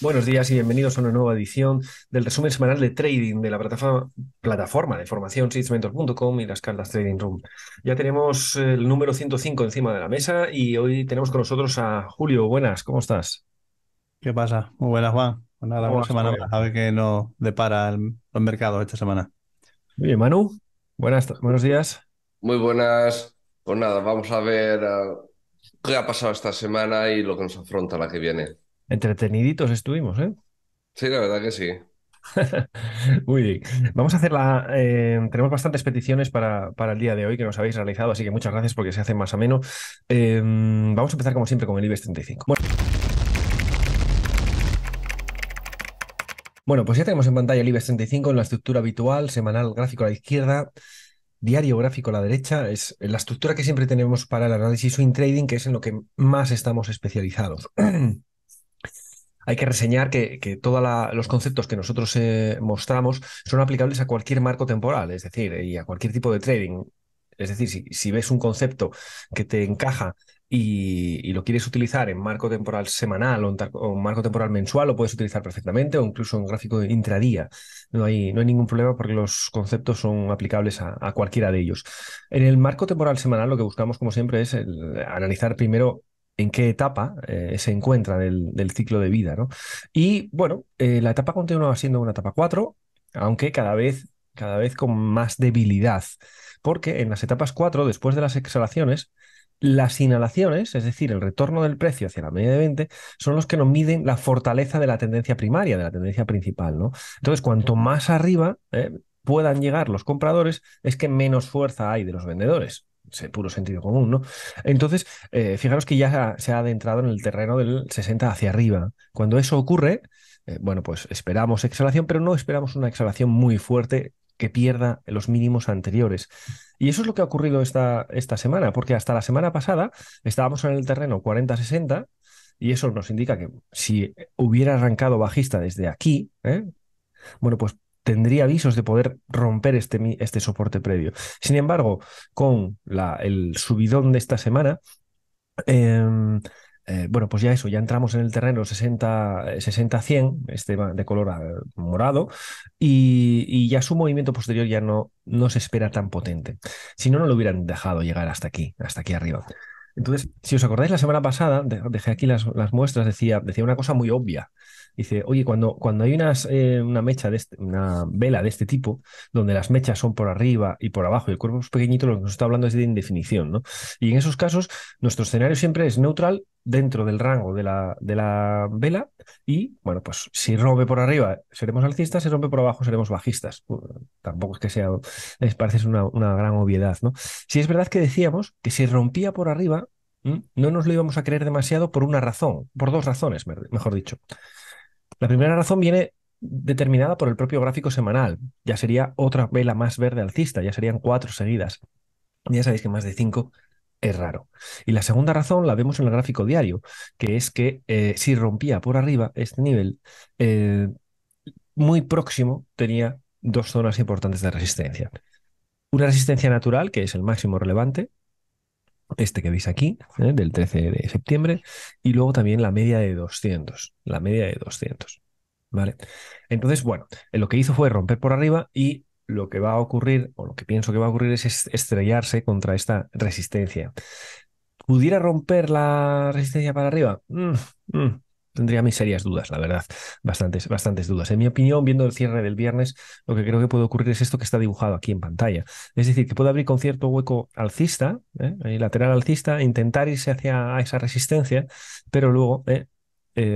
Buenos días y bienvenidos a una nueva edición del resumen semanal de trading de la plataforma de formación seedsmentor.com y las Cartas Trading Room. Ya tenemos el número 105 encima de la mesa y hoy tenemos con nosotros a Julio. Buenas, ¿cómo estás? ¿Qué pasa? Muy buenas, Juan. Pues nada, ¿Cómo una vas semana todo? más, a ver qué nos depara los mercados esta semana. Muy bien, Manu. Buenos días. Muy buenas. Pues nada, vamos a ver qué ha pasado esta semana y lo que nos afronta la que viene. Entreteniditos estuvimos, ¿eh? Sí, la verdad que sí. Muy bien. Vamos a hacer tenemos bastantes peticiones para el día de hoy que nos habéis realizado, así que muchas gracias porque se hace más ameno. Vamos a empezar como siempre con el IBEX 35. Bueno, pues ya tenemos en pantalla el IBEX 35 en la estructura habitual, semanal gráfico a la izquierda, diario gráfico a la derecha. Es la estructura que siempre tenemos para el análisis swing trading, que es en lo que más estamos especializados. Hay que reseñar que todos los conceptos que nosotros mostramos son aplicables a cualquier marco temporal, es decir, y a cualquier tipo de trading. Es decir, si ves un concepto que te encaja y lo quieres utilizar en marco temporal semanal o en marco temporal mensual, lo puedes utilizar perfectamente o incluso en gráfico intradía. No hay ningún problema porque los conceptos son aplicables a cualquiera de ellos. En el marco temporal semanal lo que buscamos, como siempre, es analizar primero en qué etapa se encuentra del ciclo de vida, ¿no? Y bueno, la etapa continúa siendo una etapa 4, aunque cada vez con más debilidad, porque en las etapas 4, después de las exhalaciones, las inhalaciones, es decir, el retorno del precio hacia la media de 20, son los que nos miden la fortaleza de la tendencia primaria, de la tendencia principal, ¿no? Entonces, cuanto más arriba puedan llegar los compradores, es que menos fuerza hay de los vendedores. Es puro sentido común, ¿no? Entonces, fijaros que ya se ha adentrado en el terreno del 60 hacia arriba. Cuando eso ocurre, bueno, pues esperamos exhalación, pero no esperamos una exhalación muy fuerte que pierda los mínimos anteriores. Y eso es lo que ha ocurrido esta semana, porque hasta la semana pasada estábamos en el terreno 40-60 y eso nos indica que si hubiera arrancado bajista desde aquí, bueno, pues tendría avisos de poder romper este soporte previo. Sin embargo, con el subidón de esta semana, em, bueno, pues ya eso, ya entramos en el terreno 60-100, de color morado, y ya su movimiento posterior ya no se espera tan potente. Si no, no lo hubieran dejado llegar hasta aquí arriba. Entonces, si os acordáis, la semana pasada, dejé aquí las muestras, decía una cosa muy obvia. Dice, oye, cuando hay una mecha una vela de este tipo, donde las mechas son por arriba y por abajo y el cuerpo es pequeñito, lo que nos está hablando es de indefinición, ¿no? Y en esos casos, nuestro escenario siempre es neutral dentro del rango de la vela y, bueno, pues si rompe por arriba seremos alcistas, si rompe por abajo seremos bajistas. Tampoco es que sea, parece ser una gran obviedad, ¿no? Si es verdad que decíamos que si rompía por arriba, no nos lo íbamos a creer demasiado por una razón, por dos razones, mejor dicho. La primera razón viene determinada por el propio gráfico semanal. Ya sería otra vela más verde alcista, ya serían cuatro seguidas. Ya sabéis que más de 5 es raro. Y la segunda razón la vemos en el gráfico diario, que es que si rompía por arriba este nivel, eh, muy próximo tenía dos zonas importantes de resistencia. Una resistencia natural, que es el máximo relevante, este que veis aquí, del 13 de septiembre, y luego también la media de 200. ¿Vale? Entonces, bueno, lo que hizo fue romper por arriba y lo que va a ocurrir, o lo que pienso que va a ocurrir es estrellarse contra esta resistencia. ¿Pudiera romper la resistencia para arriba? Tendría mis serias dudas, la verdad. Bastantes dudas. En mi opinión, viendo el cierre del viernes, lo que creo que puede ocurrir es esto que está dibujado aquí en pantalla. Es decir, que puede abrir con cierto hueco alcista, ahí lateral alcista, intentar irse hacia esa resistencia, pero luego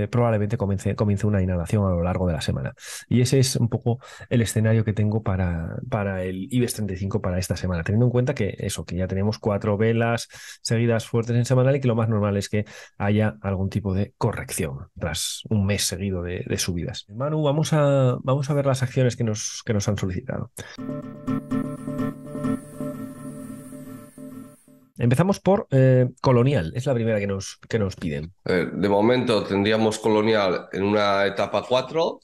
probablemente comience una inhalación a lo largo de la semana. Y ese es un poco el escenario que tengo para el IBEX 35 para esta semana, teniendo en cuenta que eso, que ya tenemos cuatro velas seguidas fuertes en semanal y que lo más normal es que haya algún tipo de corrección tras un mes seguido de subidas. Manu, vamos a ver las acciones que nos han solicitado. Empezamos por Colonial, es la primera que nos piden. De momento tendríamos Colonial en una etapa 4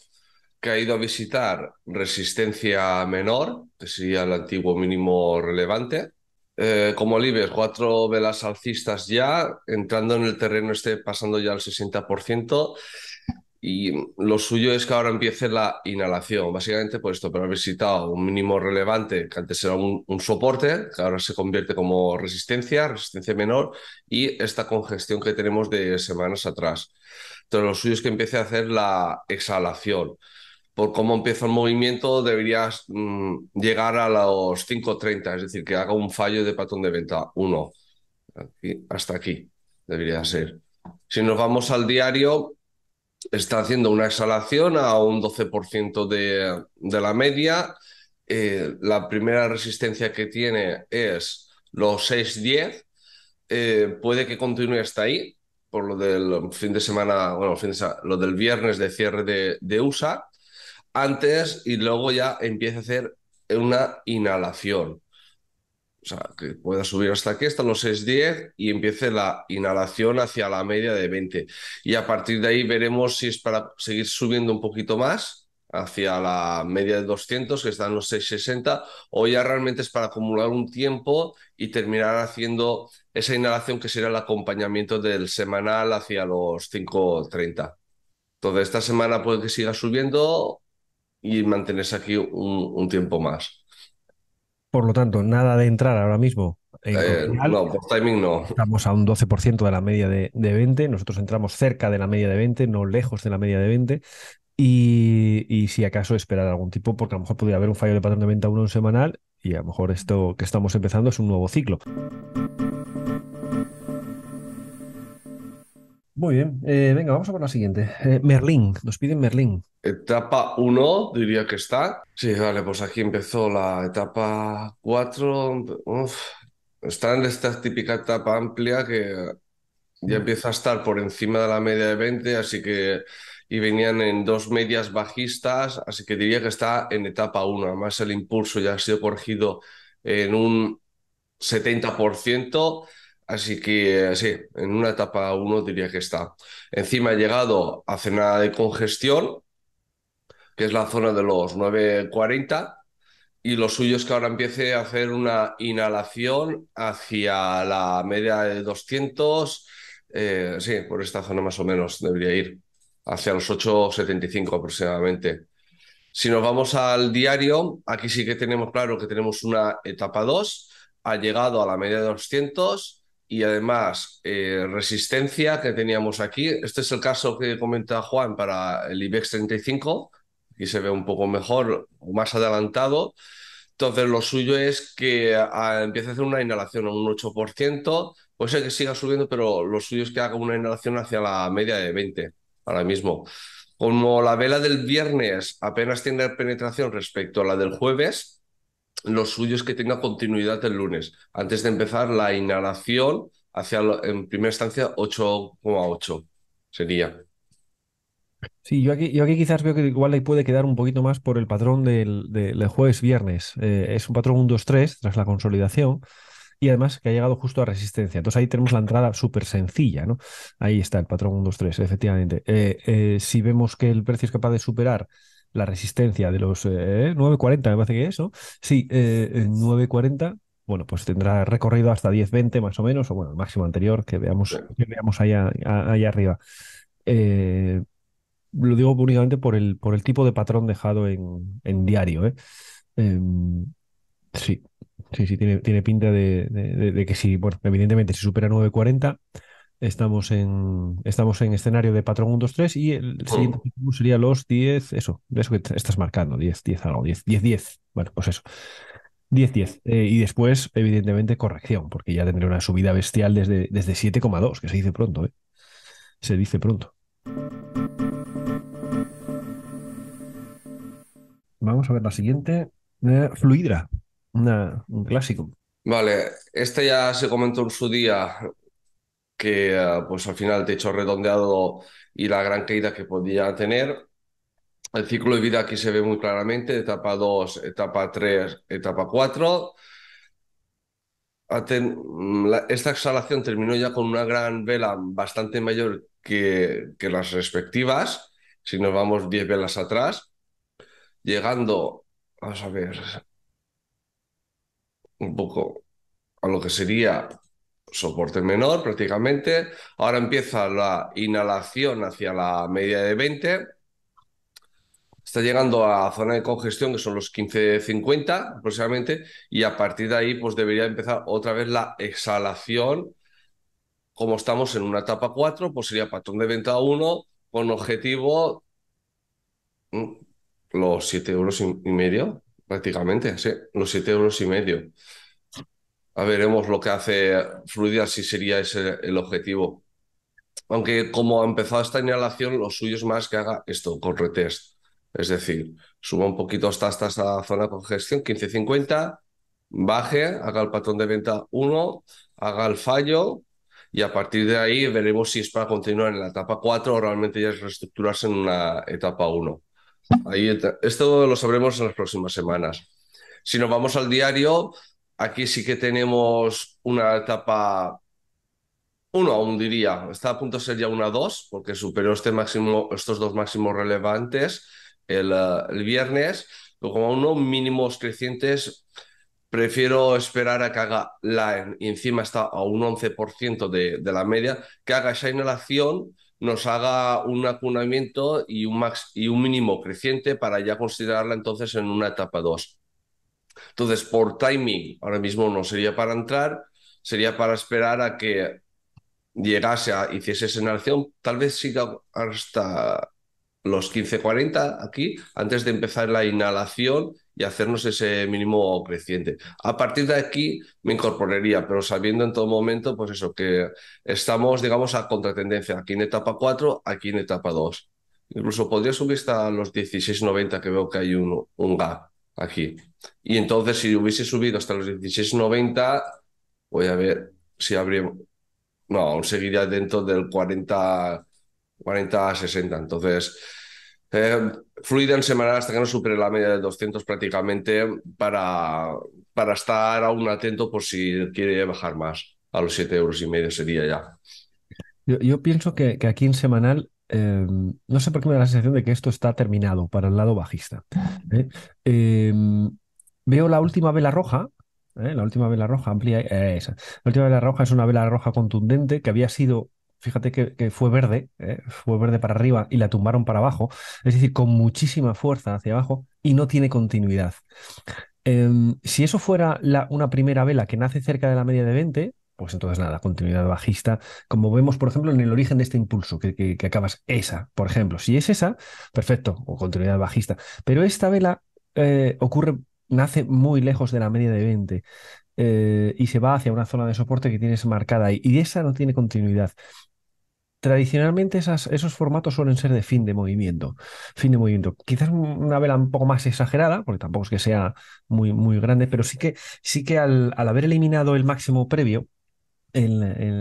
que ha ido a visitar resistencia menor, que sería el antiguo mínimo relevante. Como el IBEX, cuatro velas alcistas ya, entrando en el terreno pasando ya al 60%. Y lo suyo es que ahora empiece la inhalación, básicamente por esto, por haber visitado un mínimo relevante que antes era un soporte, que ahora se convierte como resistencia, resistencia menor, y esta congestión que tenemos de semanas atrás. Entonces, lo suyo es que empiece a hacer la exhalación. Por cómo empieza el movimiento, deberías llegar a los 5.30, es decir, que haga un fallo de patrón de venta, uno, hasta aquí, debería ser. Si nos vamos al diario, está haciendo una exhalación a un 12% de la media. La primera resistencia que tiene es los 6.10. Puede que continúe hasta ahí, por lo del fin de semana, bueno, lo del viernes de cierre de USA, antes y luego ya empieza a hacer una inhalación. O sea, que pueda subir hasta aquí, hasta los 6.10 y empiece la inhalación hacia la media de 20. Y a partir de ahí veremos si es para seguir subiendo un poquito más hacia la media de 200, que está en los 6.60, o ya realmente es para acumular un tiempo y terminar haciendo esa inhalación que será el acompañamiento del semanal hacia los 5.30. Entonces, esta semana puede que siga subiendo y mantenerse aquí un tiempo más. Por lo tanto, nada de entrar ahora mismo en Colonial. No, por timing no. Estamos a un 12% de la media de 20. Nosotros entramos cerca de la media de 20, no lejos de la media de 20. Y si acaso esperar algún tipo, porque a lo mejor podría haber un fallo de patrón de venta uno en semanal y a lo mejor esto que estamos empezando es un nuevo ciclo. Muy bien, venga, vamos a por la siguiente. Merlín, nos piden Merlín. Etapa uno diría que está. Sí, vale, pues aquí empezó la etapa 4. Uf, está en esta típica etapa amplia que ya empieza a estar por encima de la media de 20, así que, y venían en dos medias bajistas, así que diría que está en etapa uno. Además, el impulso ya ha sido corregido en un 70%, así que sí, en una etapa uno diría que está. Encima ha llegado a zona de congestión, que es la zona de los 9.40, y lo suyo es que ahora empiece a hacer una inhalación hacia la media de 200, sí, por esta zona más o menos debería ir, hacia los 8.75 aproximadamente. Si nos vamos al diario, aquí sí que tenemos claro que tenemos una etapa 2, ha llegado a la media de 200 y además resistencia que teníamos aquí. Este es el caso que comenta Juan para el IBEX 35, aquí se ve un poco mejor o más adelantado. Entonces lo suyo es que empiece a hacer una inhalación a un 8%, puede ser que siga subiendo, pero lo suyo es que haga una inhalación hacia la media de 20 ahora mismo. Como la vela del viernes apenas tiene penetración respecto a la del jueves, lo suyo es que tenga continuidad el lunes, antes de empezar la inhalación hacia, en primera instancia, 8,8 sería. Sí, yo aquí quizás veo que igual le puede quedar un poquito más por el patrón del jueves-viernes. Es un patrón 1-2-3 tras la consolidación y además que ha llegado justo a resistencia. Entonces ahí tenemos la entrada súper sencilla, ¿no? Ahí está el patrón 1-2-3, efectivamente. Si vemos que el precio es capaz de superar la resistencia de los 9.40, me parece que es, ¿no? Sí, 9.40. Bueno, pues tendrá recorrido hasta 10.20 más o menos, o bueno, el máximo anterior que veamos allá arriba. Eh, lo digo únicamente por el tipo de patrón dejado en diario, ¿eh? Em, sí, sí, tiene pinta de que sí. Bueno, evidentemente, si supera 9.40, estamos en escenario de patrón 1-2-3 y el siguiente Mm. objetivo sería los 10, eso que estás marcando, 10 algo, 10. Bueno, pues eso, 10. Y después, evidentemente, corrección, porque ya tendré una subida bestial desde 7,2, que se dice pronto, ¿eh? Se dice pronto. Vamos a ver la siguiente. Fluidra, un clásico. Vale, este ya se comentó en su día que pues al final techo redondeado y la gran caída que podía tener. El ciclo de vida aquí se ve muy claramente, etapa 2, etapa 3, etapa 4. Esta exhalación terminó ya con una gran vela bastante mayor que las respectivas, si nos vamos 10 velas atrás, llegando, vamos a ver, un poco a lo que sería soporte menor prácticamente. Ahora empieza la inhalación hacia la media de 20. Está llegando a zona de congestión, que son los 15,50 aproximadamente, y a partir de ahí pues debería empezar otra vez la exhalación. Como estamos en una etapa 4, pues sería patrón de venta 1 con objetivo mm, los 7,5 € prácticamente, sí, los 7,5 €. A veremos lo que hace Fluidra, si sería ese el objetivo. Aunque como ha empezado esta inhalación, lo suyo es más que haga esto con retest. Es decir, suba un poquito hasta esa zona de congestión, 15,50, baje, haga el patrón de venta 1, haga el fallo y a partir de ahí veremos si es para continuar en la etapa 4 o realmente ya es reestructurarse en una etapa 1. Esto lo sabremos en las próximas semanas. Si nos vamos al diario, aquí sí que tenemos una etapa 1 aún diría, está a punto de ser ya una 2 porque superó estos dos máximos relevantes el viernes, pero como uno mínimos crecientes, prefiero esperar a que haga y encima está a un 11% de la media, que haga esa inhalación, nos haga un acunamiento y un mínimo creciente para ya considerarla entonces en una etapa 2. Entonces, por timing, ahora mismo no sería para entrar, sería para esperar a que hiciese esa inhalación, tal vez siga hasta los 15,40 aquí, antes de empezar la inhalación y hacernos ese mínimo creciente. A partir de aquí me incorporaría, pero sabiendo en todo momento, pues eso, que estamos, digamos, a contratendencia, aquí en etapa 4, aquí en etapa 2. Incluso podría subir hasta los 16,90, que veo que hay un gap aquí. Y entonces, si hubiese subido hasta los 16,90, voy a ver si habría. No, aún seguiría dentro del 40 a 60. Entonces, fluida en semanal hasta que no supere la media de 200 prácticamente para estar aún atento por si quiere bajar más. A los 7,5 € sería ya. Yo pienso que aquí en semanal, no sé por qué me da la sensación de que esto está terminado para el lado bajista. ¿Eh? Veo la última vela roja, la última vela roja amplia, esa. La última vela roja es una vela roja contundente que había sido, fíjate que fue verde para arriba y la tumbaron para abajo, es decir, con muchísima fuerza hacia abajo y no tiene continuidad. Si eso fuera una primera vela que nace cerca de la media de 20, pues entonces nada, continuidad bajista, como vemos, por ejemplo, en el origen de este impulso, que acabas esa, por ejemplo. Si es esa, perfecto, o continuidad bajista. Pero esta vela nace muy lejos de la media de 20 y se va hacia una zona de soporte que tienes marcada ahí, y esa no tiene continuidad. Tradicionalmente esos formatos suelen ser de fin de movimiento. Fin de movimiento. Quizás una vela un poco más exagerada, porque tampoco es que sea muy, muy grande, pero sí que al haber eliminado el máximo previo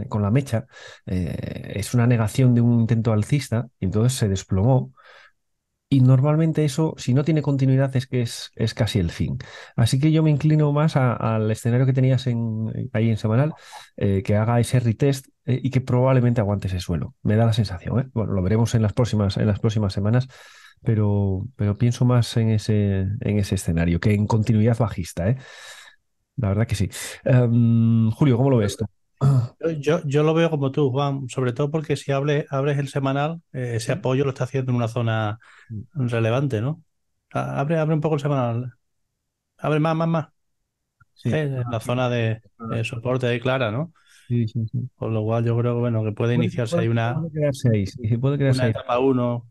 con la mecha, es una negación de un intento alcista, y entonces se desplomó. Y normalmente eso, si no tiene continuidad, es que es casi el fin. Así que yo me inclino más al escenario que tenías ahí en semanal, que haga ese retest y que probablemente aguante ese suelo. Me da la sensación, ¿eh? Bueno, lo veremos en las próximas semanas, pero pienso más en ese escenario que en continuidad bajista, ¿eh? La verdad que sí. Julio, ¿cómo lo ves tú? Yo lo veo como tú, Juan, sobre todo porque si abres el semanal, ese apoyo lo está haciendo en una zona relevante, ¿no? Abre un poco el semanal. Abre más. Sí. En la zona de soporte ahí clara, ¿no? Sí, sí, sí. Con lo cual yo creo que, bueno, que puede Puede, iniciarse puede- ahí puede quedarse ahí, sí, sí, puede quedarse una ahí. etapa uno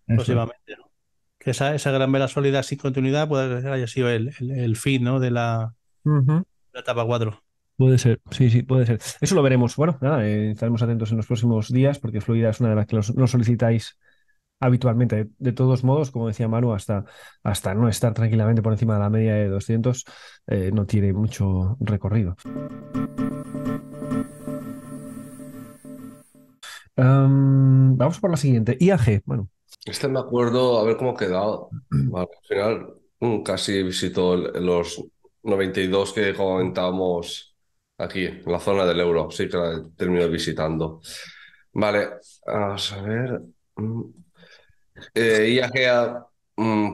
Eso es. próximamente, ¿no? Que esa gran vela sólida sin continuidad puede que haya sido el fin, ¿no? De Ujú. la etapa 4. Puede ser, sí, sí, puede ser. Eso lo veremos. Bueno, nada, estaremos atentos en los próximos días porque Fluida es una de las que nos solicitáis habitualmente. De todos modos, como decía Manu, hasta no estar tranquilamente por encima de la media de 200, no tiene mucho recorrido. Vamos por la siguiente. IAG. Bueno, Me acuerdo, a ver cómo ha quedado. Vale, al final casi visitó los 92 que comentábamos aquí, en la zona del euro. Sí que la terminó visitando. Vale, vamos a ver. Mm, IAG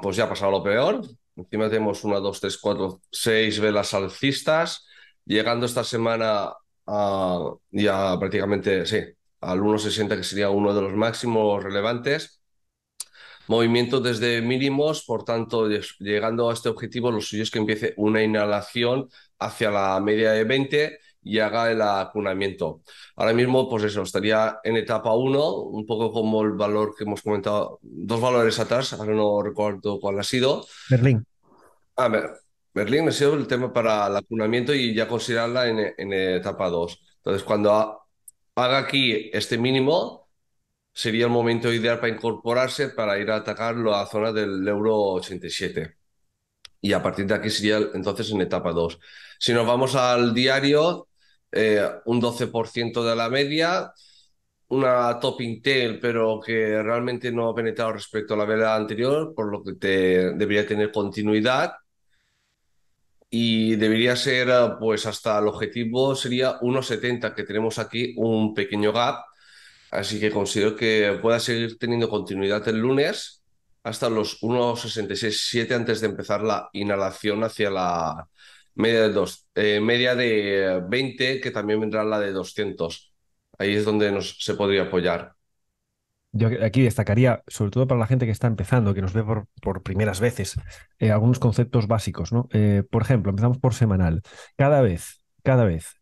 pues ya ha pasado lo peor. Encima tenemos una, dos, tres, cuatro, seis velas alcistas. Llegando esta semana ya prácticamente, sí, al 1,60 que sería uno de los máximos relevantes. Movimiento desde mínimos, por tanto, llegando a este objetivo, lo suyo es que empiece una inhalación hacia la media de 20 y haga el acunamiento. Ahora mismo, pues eso, estaría en etapa 1, un poco como el valor que hemos comentado, dos valores atrás, ahora no recuerdo cuál ha sido. Berlín. A ver, Berlín ha sido el tema para el acunamiento y ya considerarla en etapa 2. Entonces, cuando haga aquí este mínimo, sería el momento ideal para incorporarse para ir a atacar la zona del euro 87. Y a partir de aquí sería entonces en etapa 2. Si nos vamos al diario, un 12% de la media, una top Intel, pero que realmente no ha penetrado respecto a la vela anterior, por lo que debería tener continuidad. Y debería ser, pues hasta el objetivo sería 1,70, que tenemos aquí un pequeño gap. Así que considero que pueda seguir teniendo continuidad el lunes hasta los 1,66,7 antes de empezar la inhalación hacia la media de 20, que también vendrá la de 200. Ahí es donde se podría apoyar. Yo aquí destacaría, sobre todo para la gente que está empezando, que nos ve por primeras veces, algunos conceptos básicos, ¿no? Por ejemplo, empezamos por semanal. Cada vez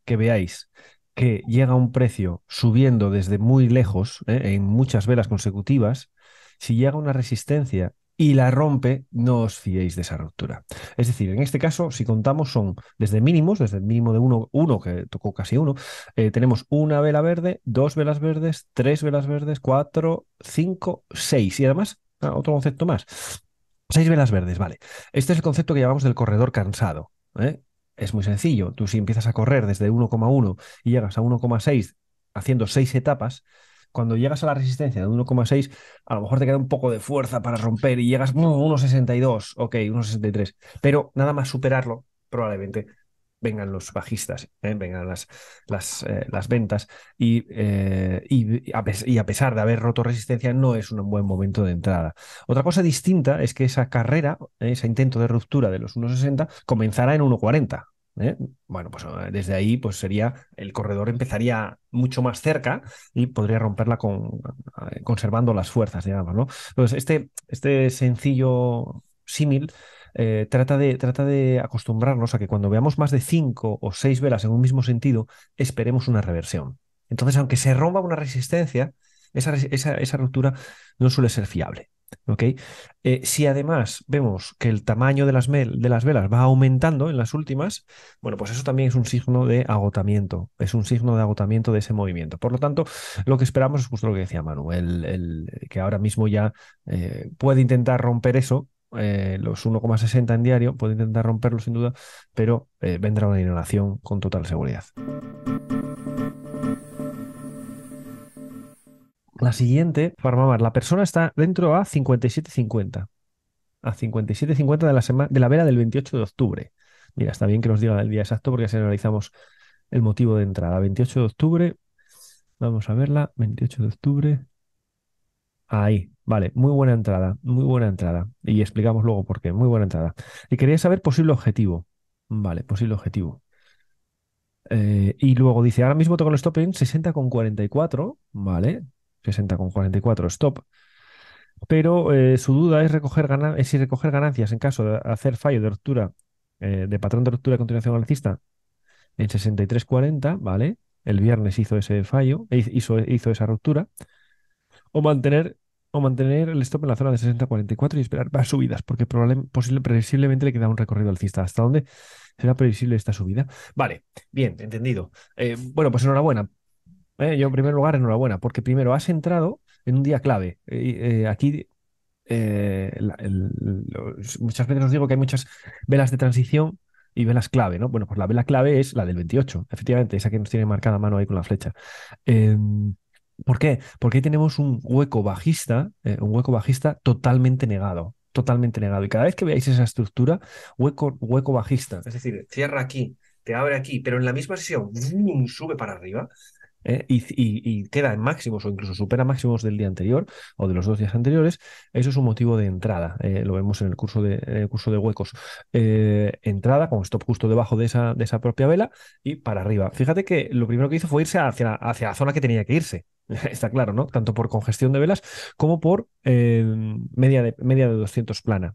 que veáis que llega un precio subiendo desde muy lejos, en muchas velas consecutivas, si llega una resistencia y la rompe, no os fiéis de esa ruptura. Es decir, en este caso, si contamos, son desde mínimos, desde el mínimo de uno que tocó casi uno, tenemos una vela verde, dos velas verdes, tres velas verdes, cuatro, cinco, seis. Y además, otro concepto más. Seis velas verdes, vale. Este es el concepto que llamamos del corredor cansado. ¿Eh? Es muy sencillo. Tú si empiezas a correr desde 1,1 y llegas a 1,6 haciendo seis etapas, cuando llegas a la resistencia de 1,6, a lo mejor te queda un poco de fuerza para romper y llegas a 1,62, ok, 1,63. Pero nada más superarlo, probablemente vengan los bajistas, vengan las ventas y a pesar de haber roto resistencia no es un buen momento de entrada. Otra cosa distinta es que esa carrera, ese intento de ruptura de los 1,60 comenzará en 1,40. Bueno, pues desde ahí pues sería el corredor empezaría mucho más cerca y podría romperla conservando las fuerzas, digamos, ¿no? Entonces, este sencillo símil trata de acostumbrarnos a que cuando veamos más de cinco o seis velas en un mismo sentido, esperemos una reversión. Entonces, aunque se rompa una resistencia, esa ruptura no suele ser fiable. ¿Ok? Si además vemos que el tamaño de las velas va aumentando en las últimas, bueno, pues eso también es un signo de agotamiento, es un signo de agotamiento de ese movimiento. Por lo tanto, lo que esperamos es justo lo que decía Manu, que ahora mismo ya puede intentar romper eso, los 1,60 en diario, puede intentar romperlo sin duda, pero vendrá una inhalación con total seguridad. La siguiente, Farmamar, la persona está dentro a 57,50. A 57,50 de la vela del 28 de octubre. Mira, está bien que nos diga el día exacto porque así analizamos el motivo de entrada. 28 de octubre, vamos a verla. 28 de octubre. Ahí, vale, muy buena entrada, muy buena entrada. Y explicamos luego por qué, muy buena entrada. Y quería saber posible objetivo. Vale, posible objetivo. Y luego dice, ahora mismo tengo el stop en 60,44, vale, 60,44 stop. Pero su duda es es si recoger ganancias en caso de hacer fallo de ruptura, de patrón de ruptura de continuación alcista en 63,40, ¿vale? El viernes hizo ese fallo, hizo esa ruptura, o mantener, o mantener el stop en la zona de 60,44 y esperar más subidas, porque previsiblemente le queda un recorrido alcista. ¿Hasta dónde será previsible esta subida? Vale, bien, entendido. Bueno, pues enhorabuena. Yo en primer lugar, enhorabuena, porque primero has entrado en un día clave. Aquí muchas veces os digo que hay muchas velas de transición y velas clave, ¿no? Bueno, pues la vela clave es la del 28, efectivamente, esa que nos tiene marcada a mano ahí con la flecha. ¿Por qué? Porque ahí tenemos un hueco bajista totalmente negado, totalmente negado. Y cada vez que veáis esa estructura, hueco bajista, es decir, cierra aquí, te abre aquí, pero en la misma sesión, ¡vum!, sube para arriba. y queda en máximos o incluso supera máximos del día anterior o de los 2 días anteriores, eso es un motivo de entrada. Lo vemos en el curso de huecos. Entrada con stop justo debajo de esa propia vela y para arriba. Fíjate que lo primero que hizo fue irse hacia la zona que tenía que irse. Está claro, ¿no? Tanto por congestión de velas como por media de 200 plana.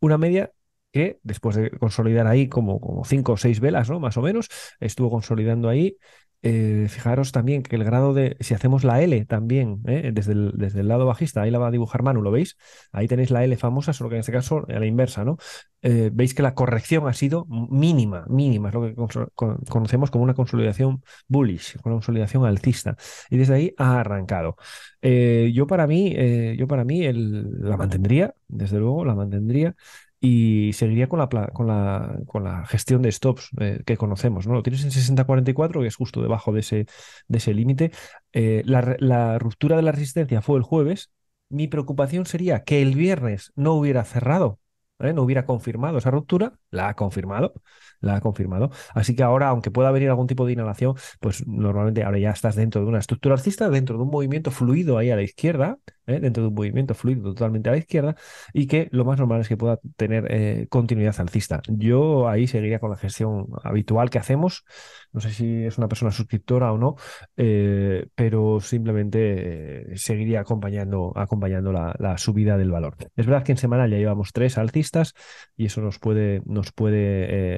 Una media que después de consolidar ahí como 5 o 6 velas, ¿no? Más o menos, estuvo consolidando ahí. Fijaros también que el grado de, si hacemos la L también, desde el lado bajista, ahí la va a dibujar Manu, ¿lo veis? Ahí tenéis la L famosa, solo que en este caso a la inversa, ¿no? Veis que la corrección ha sido mínima, mínima, es lo que conocemos como una consolidación bullish, una consolidación alcista. Y desde ahí ha arrancado. Yo para mí la mantendría, desde luego, la mantendría y seguiría con la gestión de stops que conocemos, ¿no? Lo tienes en 60-44, que es justo debajo de ese límite. La ruptura de la resistencia fue el jueves. Mi preocupación sería que el viernes no hubiera cerrado, no hubiera confirmado esa ruptura. La ha confirmado, la ha confirmado. Así que ahora, aunque pueda venir algún tipo de inhalación, pues normalmente ahora ya estás dentro de una estructura alcista, dentro de un movimiento fluido ahí a la izquierda, dentro de un movimiento fluido totalmente a la izquierda y que lo más normal es que pueda tener continuidad alcista. Yo ahí seguiría con la gestión habitual que hacemos. No sé si es una persona suscriptora o no, pero simplemente seguiría acompañando la subida del valor. Es verdad que en semanal ya llevamos 3 alcistas y eso nos puede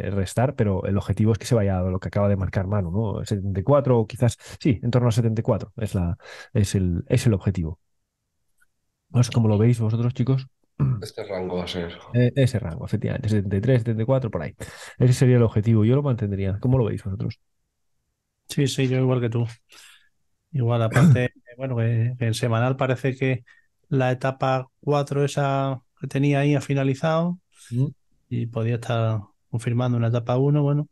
restar, pero el objetivo es que se vaya a lo que acaba de marcar Manu, ¿no? 74 o quizás, sí, en torno a 74 es el objetivo. No sé cómo lo veis vosotros, chicos. Este rango va a ser. Ese rango, efectivamente, 73, 74, por ahí. Ese sería el objetivo. Yo lo mantendría. ¿Cómo lo veis vosotros? Sí, sí, yo igual que tú. Igual, aparte, bueno, que en semanal parece que la etapa 4 esa que tenía ahí ha finalizado Mm. y podía estar confirmando una etapa uno, bueno,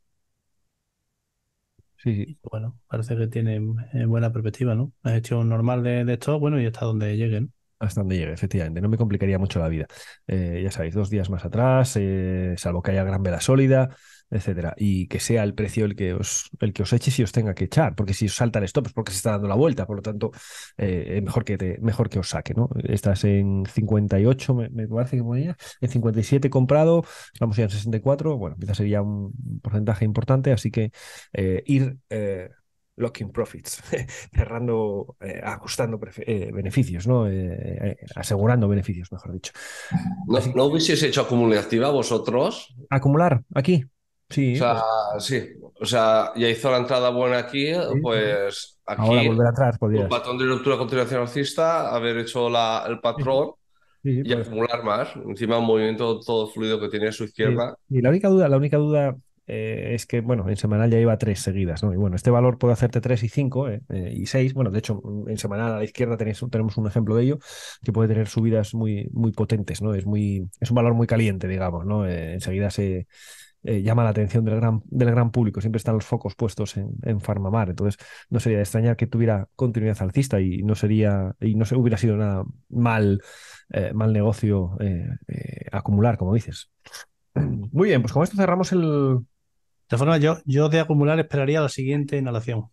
Sí, sí, y bueno, parece que tiene buena perspectiva, ¿no? La gestión normal de esto, bueno, y hasta donde llegue, ¿no? hasta donde llegue, efectivamente. No me complicaría mucho la vida. Ya sabéis, 2 días más atrás, salvo que haya gran vela sólida, etcétera. Y que sea el precio el que os eche si os tenga que echar. Porque si os salta el stop es porque se está dando la vuelta. Por lo tanto, mejor que os saque, ¿no? Estás en 58, me parece que ponía. En 57 comprado, vamos ya en 64. Bueno, empieza a ser ya un porcentaje importante. Así que ir locking profits, cerrando, ajustando beneficios, ¿no? Asegurando beneficios, mejor dicho. ¿No, Así que, no hubieseis hecho acumulativa vosotros? acumular aquí. O Sí, sea, pues sí. O sea, ya hizo la entrada buena aquí, sí, sí. pues Ahora aquí, volver atrás un podrías. patrón de ruptura a continuación alcista, haber hecho el Sí, sí, patrón sí, sí, y puede ser. acumular más. Encima un movimiento todo fluido que tiene a su Sí. izquierda. Y la única duda es que, bueno, en semanal ya iba 3 seguidas, ¿no? Y bueno, este valor puede hacerte 3 y 5 y 6. Bueno, de hecho, en semanal a la izquierda tenemos un ejemplo de ello, que puede tener subidas muy, muy potentes, ¿no? Es un valor muy caliente, digamos, ¿no? Enseguida se llama la atención del gran público. Siempre están los focos puestos en Farmamar. Entonces, no sería de extrañar que tuviera continuidad alcista y no se hubiera sido nada mal negocio acumular, como dices. Muy bien, pues con esto cerramos De todas formas, yo de acumular esperaría la siguiente inhalación.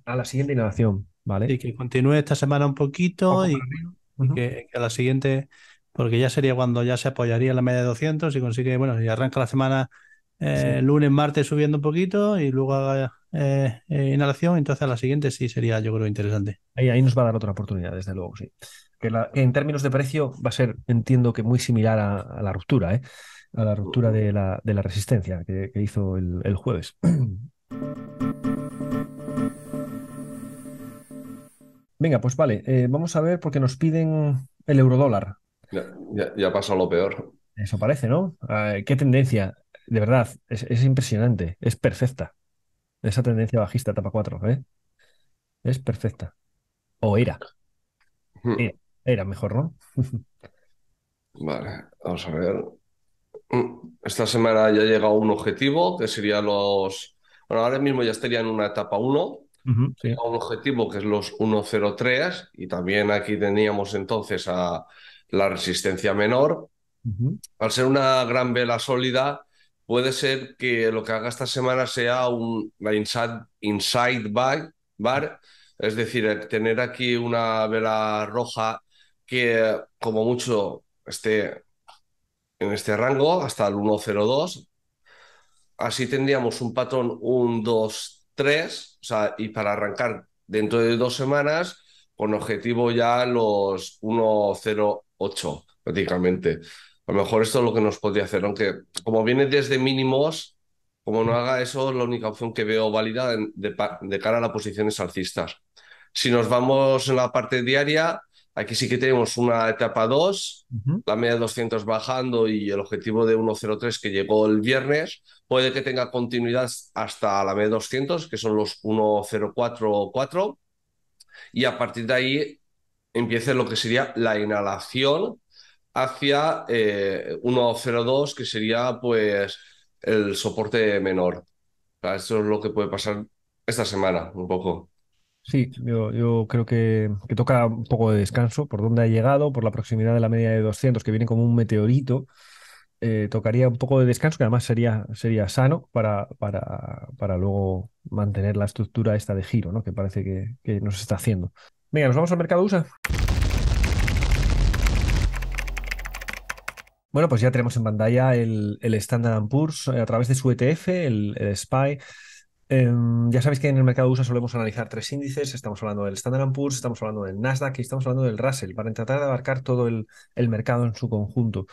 a la siguiente inhalación, ¿vale? Y que continúe esta semana un poquito Poco para y, arriba. y Ujú. que a la siguiente, porque ya sería cuando ya se apoyaría en la media de 200 y consigue, bueno, y arranca la semana Sí. lunes, martes subiendo un poquito y luego haga inhalación, entonces a la siguiente sí sería, yo creo, interesante. Ahí nos va a dar otra oportunidad, desde luego, sí. Que en términos de precio va a ser, entiendo que muy similar a la ruptura, ¿eh? A la ruptura de la resistencia que hizo el jueves. Venga, pues vale, vamos a ver porque nos piden el eurodólar. Ya pasó lo peor. Eso parece, ¿no? Qué tendencia, de verdad, es impresionante, es perfecta. Esa tendencia bajista etapa 4, ¿eh? Es perfecta. O era, era mejor, ¿no? Vale, vamos a ver. Esta semana ya llega un objetivo, que sería los... Bueno, ahora mismo ya estaría en una etapa uno. Ujú, sí. Llega un objetivo que es los 1,03 y también aquí teníamos entonces a la resistencia menor. Ujú, Al ser una gran vela sólida, puede ser que lo que haga esta semana sea la inside buy bar, es decir, tener aquí una vela roja que como mucho esté en este rango hasta el 1,02. Así tendríamos un patrón 1, 2, 3, o sea, y para arrancar dentro de 2 semanas con objetivo ya los 1,08 prácticamente. A lo mejor esto es lo que nos podría hacer, aunque como viene desde mínimos, como no haga eso, la única opción que veo válida de cara a las posiciones alcistas. Si nos vamos en la parte diaria, aquí sí que tenemos una etapa 2, Ujú. la media de 200 bajando y el objetivo de 1,03 que llegó el viernes. Puede que tenga continuidad hasta la media de 200, que son los 1,044, y a partir de ahí empiece lo que sería la inhalación hacia 1,02, que sería pues el soporte menor. O sea, eso es lo que puede pasar esta semana, un poco. Sí, yo creo que toca un poco de descanso por dónde ha llegado, por la proximidad de la media de 200 que viene como un meteorito. Tocaría un poco de descanso, que además sería sano para luego mantener la estructura esta de giro, ¿no? Que parece que nos está haciendo. Venga, nos vamos al mercado USA. Bueno, pues ya tenemos en pantalla el Standard Poor's a través de su ETF, el SPY. Ya sabéis que en el mercado USA solemos analizar tres índices. Estamos hablando del Standard Poor's, estamos hablando del Nasdaq y estamos hablando del Russell para tratar de abarcar todo el mercado en su conjunto.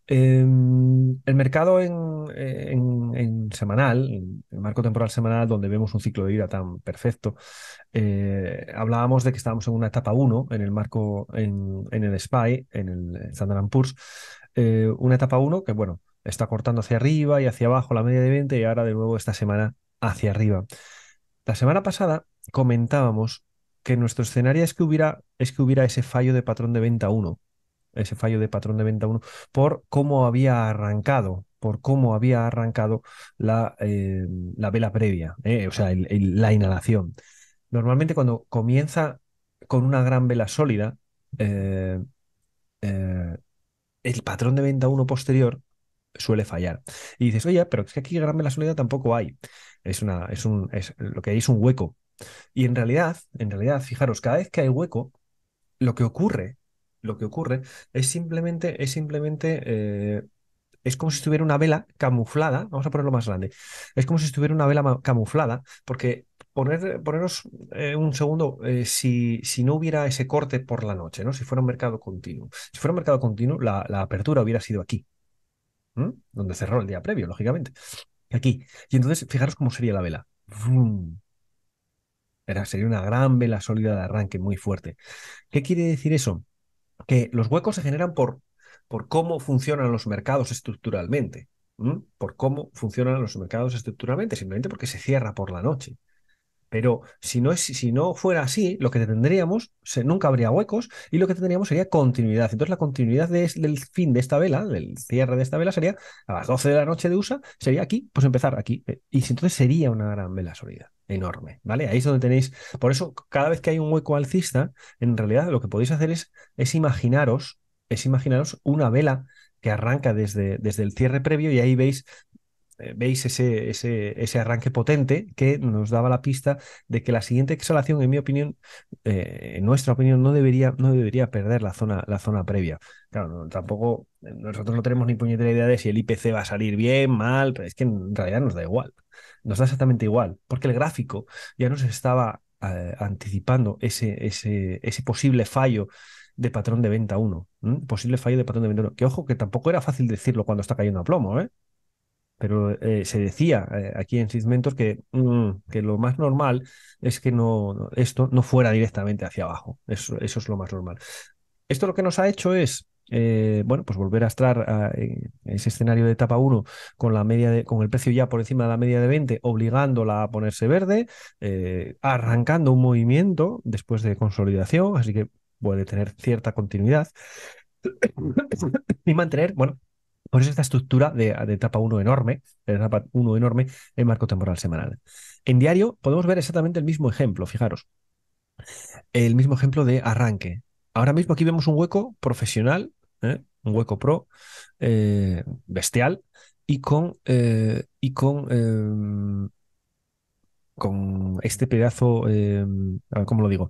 El mercado en semanal, en el marco temporal semanal, donde vemos un ciclo de vida tan perfecto, hablábamos de que estábamos en una etapa uno en el marco, en el SPY, en el Standard Poor's, una etapa uno que, bueno, está cortando hacia arriba y hacia abajo la media de 20 y ahora de nuevo esta semana hacia arriba. La semana pasada comentábamos que nuestro escenario es que hubiera ese fallo de patrón de venta uno, ese fallo de patrón de venta uno por cómo había arrancado la vela previa, o sea, la inhalación. Normalmente cuando comienza con una gran vela sólida, eh, eh, el patrón de venta uno posterior suele fallar. Y dices, oye, pero es que aquí gran vela sólida tampoco hay. Lo que hay es un hueco. Y en realidad, fijaros, cada vez que hay hueco, lo que ocurre, lo que ocurre es como si estuviera una vela camuflada. Vamos a ponerlo más grande. Es como si estuviera una vela camuflada, porque poneros un segundo, si no hubiera ese corte por la noche, ¿no? Si fuera un mercado continuo. Si fuera un mercado continuo, la apertura hubiera sido aquí, donde cerró el día previo, lógicamente. Aquí. Y entonces, fijaros cómo sería la vela. ¡Vum! Sería una gran vela sólida de arranque muy fuerte. ¿Qué quiere decir eso? Que los huecos se generan por cómo funcionan los mercados estructuralmente. Por cómo funcionan los mercados estructuralmente, simplemente porque se cierra por la noche. Pero si no fuera así, lo que tendríamos, nunca habría huecos y lo que tendríamos sería continuidad. Entonces la continuidad del fin de esta vela, del cierre de esta vela, sería a las 12 de la noche de USA, sería aquí, pues empezar aquí. Entonces sería una gran vela sólida, enorme, ¿vale? Ahí es donde tenéis, por eso cada vez que hay un hueco alcista, en realidad lo que podéis hacer es imaginaros una vela que arranca desde el cierre previo y ahí veis ese arranque potente que nos daba la pista de que la siguiente exhalación, en mi opinión, en nuestra opinión, no debería perder la zona previa. Claro, tampoco nosotros no tenemos ni puñetera idea de si el IPC va a salir bien, mal, pero es que en realidad nos da igual. Nos da exactamente igual, porque el gráfico ya nos estaba anticipando ese posible fallo de patrón de venta uno. Posible fallo de patrón de venta uno. Que ojo, que tampoco era fácil decirlo cuando está cayendo a plomo, ¿eh? Pero se decía aquí en Sysmentor que lo más normal es que esto no fuera directamente hacia abajo. Eso es lo más normal. Esto lo que nos ha hecho es, bueno, pues volver a estar en ese escenario de etapa uno con el precio ya por encima de la media de 20, obligándola a ponerse verde, arrancando un movimiento después de consolidación, así que puede tener cierta continuidad y mantener, bueno, por eso esta estructura de etapa uno enorme en marco temporal semanal. En diario podemos ver exactamente el mismo ejemplo, fijaros, el mismo ejemplo de arranque. Ahora mismo aquí vemos un hueco profesional, un hueco pro, bestial, y con este pedazo, a ver, ¿cómo lo digo?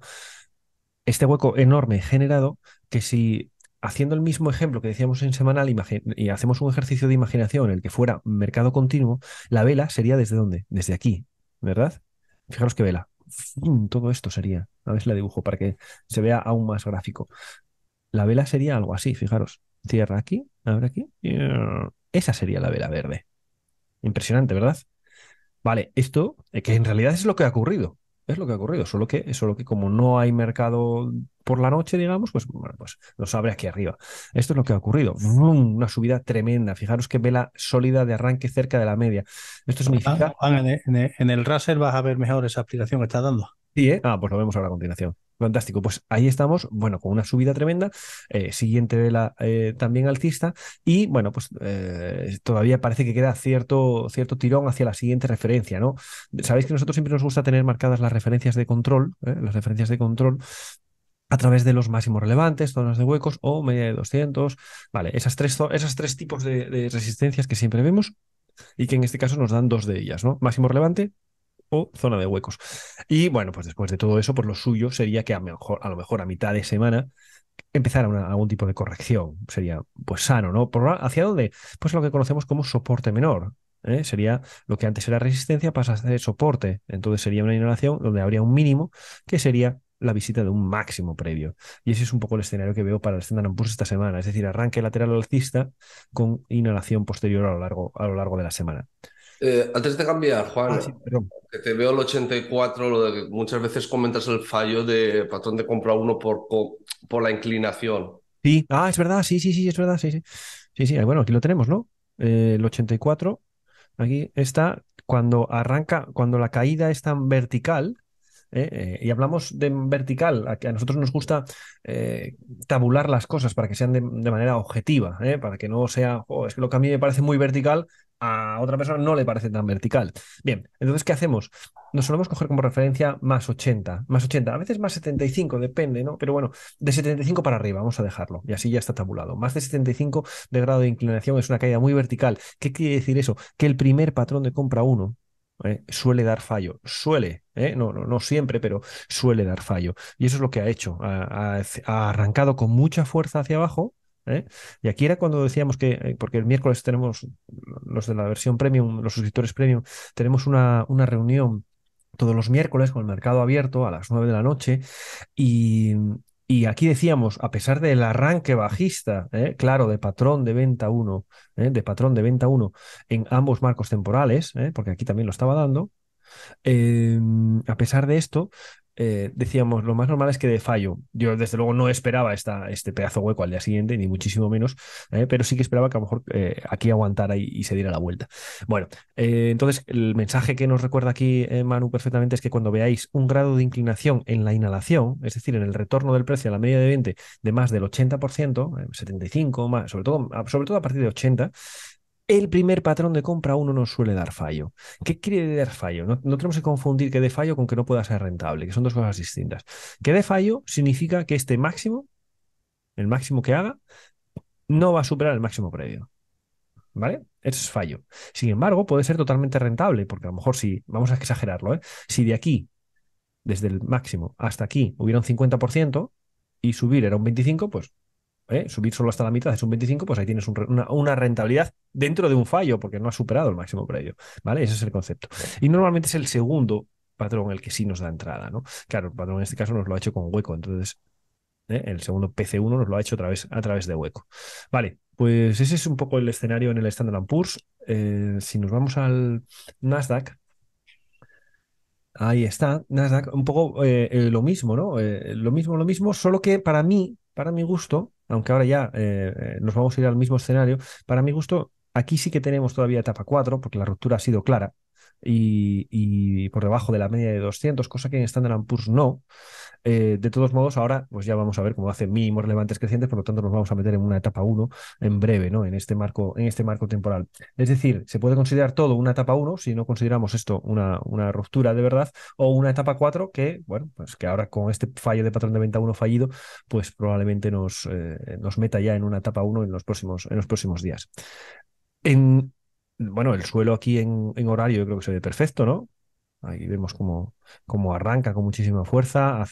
Este hueco enorme generado que si haciendo el mismo ejemplo que decíamos en semanal y hacemos un ejercicio de imaginación en el que fuera mercado continuo, la vela sería ¿desde dónde? Desde aquí, ¿verdad? Fijaros qué vela. Todo esto sería. A ver si la dibujo para que se vea aún más gráfico. La vela sería algo así, fijaros. Cierra aquí, abre aquí. Esa sería la vela verde. Impresionante, ¿verdad? Vale, esto, que en realidad es lo que ha ocurrido. Es lo que ha ocurrido, solo que como no hay mercado por la noche, digamos, pues, bueno, pues lo abre aquí arriba. Esto es lo que ha ocurrido. ¡Vum! Una subida tremenda. Fijaros qué vela sólida de arranque cerca de la media. Esto significa. Juan, en el Razer vas a ver mejor esa aplicación que estás dando. Sí, ¿eh? Ah, pues lo vemos ahora a continuación. Fantástico. Pues ahí estamos, bueno, con una subida tremenda, siguiente vela también alcista, y bueno, pues todavía parece que queda cierto tirón hacia la siguiente referencia, ¿no? Sabéis que nosotros siempre nos gusta tener marcadas las referencias de control, las referencias de control a través de los máximos relevantes, zonas de huecos o media de 200. Vale, esas tres tipos de resistencias que siempre vemos y que en este caso nos dan dos de ellas, ¿no? Máximo relevante o zona de huecos. Y bueno, pues después de todo eso, pues lo suyo sería que a lo mejor a mitad de semana empezara algún tipo de corrección. Sería pues sano, ¿no? ¿Hacia dónde? Pues lo que conocemos como soporte menor. Sería lo que antes era resistencia, pasa a ser soporte. Entonces sería una inhalación donde habría un mínimo que sería la visita de un máximo previo. Y ese es un poco el escenario que veo para el Standard Poor's esta semana. Es decir, arranque lateral alcista con inhalación posterior a lo largo de la semana. Antes de cambiar, Ah, Juan, sí, perdón. que te veo el 84, lo de que muchas veces comentas el fallo de patrón de compra uno por la inclinación. Sí, es verdad, sí, sí, sí, es verdad, sí, sí. Sí, sí, bueno, aquí lo tenemos, ¿no? El 84, aquí está cuando arranca, cuando la caída es tan vertical, y hablamos de vertical, que a nosotros nos gusta eh, tabular las cosas para que sean de manera objetiva, para que no sea, "Oh, es que lo que a mí me parece muy vertical, a otra persona no le parece tan vertical". Bien, entonces, ¿qué hacemos? Nos solemos coger como referencia más 80, a veces más 75, depende, ¿no? Pero bueno, de 75 para arriba, vamos a dejarlo, y así ya está tabulado. Más de 75 de grado de inclinación es una caída muy vertical. ¿Qué quiere decir eso? Que el primer patrón de compra uno suele dar fallo. Suele, no, no, no siempre, pero suele dar fallo. Y eso es lo que ha hecho. Ha arrancado con mucha fuerza hacia abajo. Y aquí era cuando decíamos que, porque el miércoles tenemos los de la versión premium, los suscriptores premium, tenemos una reunión todos los miércoles con el mercado abierto a las 9 de la noche. Y, y aquí decíamos, a pesar del arranque bajista, claro, de patrón de venta uno en ambos marcos temporales, porque aquí también lo estaba dando, eh, a pesar de esto, decíamos, lo más normal es que de fallo. Yo, desde luego, no esperaba este pedazo hueco al día siguiente, ni muchísimo menos, pero sí que esperaba que a lo mejor aquí aguantara y se diera la vuelta. Bueno, entonces, el mensaje que nos recuerda aquí Manu perfectamente es que cuando veáis un grado de inclinación en la inhalación, es decir, en el retorno del precio a la media de 20 de más del 80%, 75, más, sobre todo a partir de 80, el primer patrón de compra uno nos suele dar fallo. ¿Qué quiere dar fallo? No, no tenemos que confundir que dé fallo con que no pueda ser rentable, que son dos cosas distintas. Que dé fallo significa que este máximo, el máximo que haga, no va a superar el máximo previo. ¿Vale? Eso es fallo. Sin embargo, puede ser totalmente rentable, porque a lo mejor si, vamos a exagerarlo, si de aquí, desde el máximo hasta aquí, hubiera un 50% y subir era un 25%, pues subir solo hasta la mitad es un 25, pues ahí tienes una rentabilidad dentro de un fallo, porque no has superado el máximo previo, ¿vale? Ese es el concepto. Y normalmente es el segundo patrón el que sí nos da entrada, ¿no? Claro, el patrón en este caso nos lo ha hecho con hueco, entonces el segundo PC1 nos lo ha hecho a través de hueco. Vale, pues ese es un poco el escenario en el Standard Poor's. Si nos vamos al Nasdaq, ahí está, Nasdaq, un poco lo mismo, ¿no? Lo mismo, solo que para mi gusto, aunque ahora ya nos vamos a ir al mismo escenario, para mi gusto, aquí sí que tenemos todavía etapa 4 porque la ruptura ha sido clara y por debajo de la media de 200, cosa que en Standard Poor's no. De todos modos, ahora pues ya vamos a ver cómo hace mínimos relevantes crecientes, por lo tanto nos vamos a meter en una etapa uno en breve, ¿no? En este marco temporal. Es decir, se puede considerar todo una etapa uno si no consideramos esto una ruptura de verdad, o una etapa 4 que, bueno, pues que ahora con este fallo de patrón de venta uno fallido, pues probablemente nos meta ya en una etapa uno en los próximos días. Bueno, el suelo aquí en horario yo creo que se ve perfecto, ¿no? Ahí vemos cómo arranca con muchísima fuerza,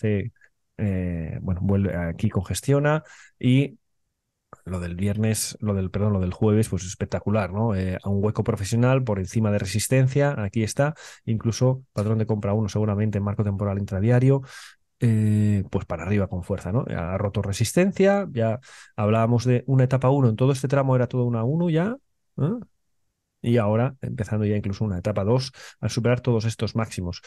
bueno, vuelve aquí, congestiona y lo del viernes, perdón, lo del jueves, pues espectacular, ¿no? A un hueco profesional por encima de resistencia, aquí está, incluso patrón de compra uno seguramente en marco temporal intradiario, pues para arriba con fuerza, ¿no? Ya ha roto resistencia, ya hablábamos de una etapa uno, en todo este tramo era todo una uno ya, ¿eh? Y ahora empezando ya incluso una etapa 2 al superar todos estos máximos.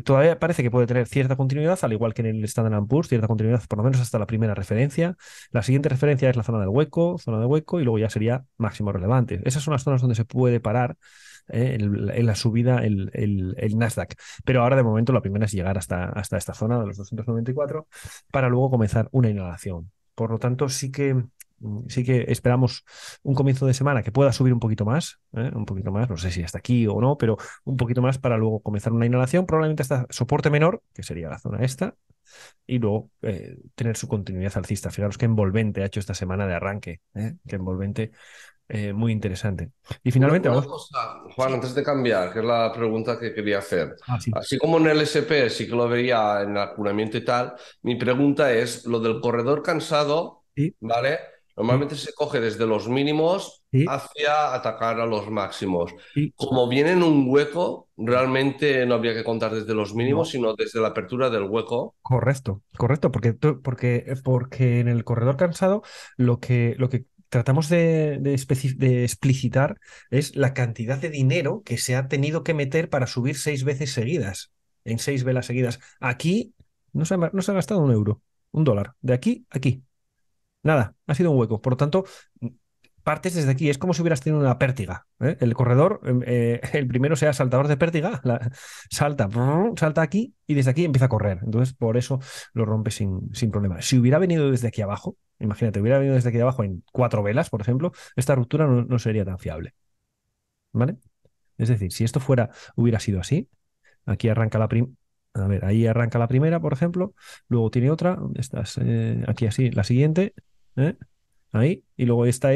Todavía parece que puede tener cierta continuidad, al igual que en el Standard & Poor's, cierta continuidad por lo menos hasta la primera referencia. La siguiente referencia es la zona de hueco, y luego ya sería máximo relevante. Esas son las zonas donde se puede parar en la subida el Nasdaq. Pero ahora de momento la primera es llegar hasta esta zona de los 294 para luego comenzar una inhalación. Por lo tanto, sí que esperamos un comienzo de semana que pueda subir un poquito más, un poquito más, no sé si hasta aquí o no, pero un poquito más para luego comenzar una inhalación, probablemente hasta soporte menor, que sería la zona esta, y luego tener su continuidad alcista. Fijaros qué envolvente ha hecho esta semana de arranque, qué envolvente, muy interesante. Y finalmente Una vamos. cosa, Juan, Sí. antes de cambiar, que es la pregunta que quería hacer. Ah, sí. Así como en el SP sí que lo vería en el acunamiento y tal, mi pregunta es, lo del corredor cansado, Sí, ¿vale? sí, Normalmente se coge desde los mínimos sí, hacia atacar a los máximos. sí. Como viene en un hueco, realmente no habría que contar desde los mínimos, No. sino desde la apertura del hueco. Correcto, correcto, porque en el corredor cansado lo que tratamos de explicitar es la cantidad de dinero que se ha tenido que meter para subir 6 veces seguidas, en 6 velas seguidas. Aquí no se ha gastado un euro, un dólar, de aquí a aquí. Nada, ha sido un hueco. Por lo tanto, partes desde aquí. Es como si hubieras tenido una pértiga, ¿eh? El corredor, el primero sea saltador de pértiga, salta, salta aquí y desde aquí empieza a correr. Entonces, por eso lo rompe sin problema. Si hubiera venido desde aquí abajo, imagínate, hubiera venido desde aquí abajo en 4 velas, por ejemplo, esta ruptura no sería tan fiable. ¿Vale? Es decir, si esto hubiera sido así, aquí arranca a ver, ahí arranca la primera, por ejemplo, luego tiene otra, ¿dónde estás? Aquí así, la siguiente, ¿eh? Ahí, y luego esta.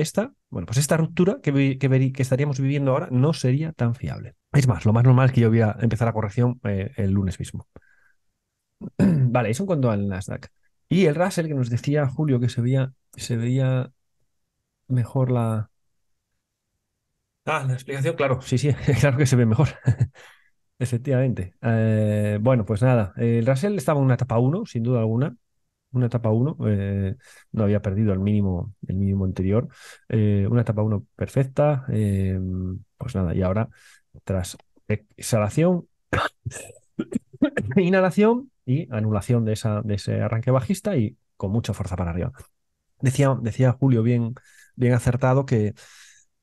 Bueno, pues esta ruptura que estaríamos viviendo ahora no sería tan fiable. Es más, lo más normal es que yo hubiera empezar la corrección el lunes mismo. Vale, eso en cuanto al Nasdaq. Y el Russell que nos decía Julio que se veía mejor la. Ah, la explicación, claro, sí, sí, claro que se ve mejor. Efectivamente. Bueno, pues nada, el Russell estaba en una etapa uno sin duda alguna. Una etapa uno, no había perdido el mínimo anterior. Una etapa uno perfecta. Pues nada, y ahora, tras exhalación, inhalación y anulación de ese arranque bajista y con mucha fuerza para arriba. Decía Julio bien acertado que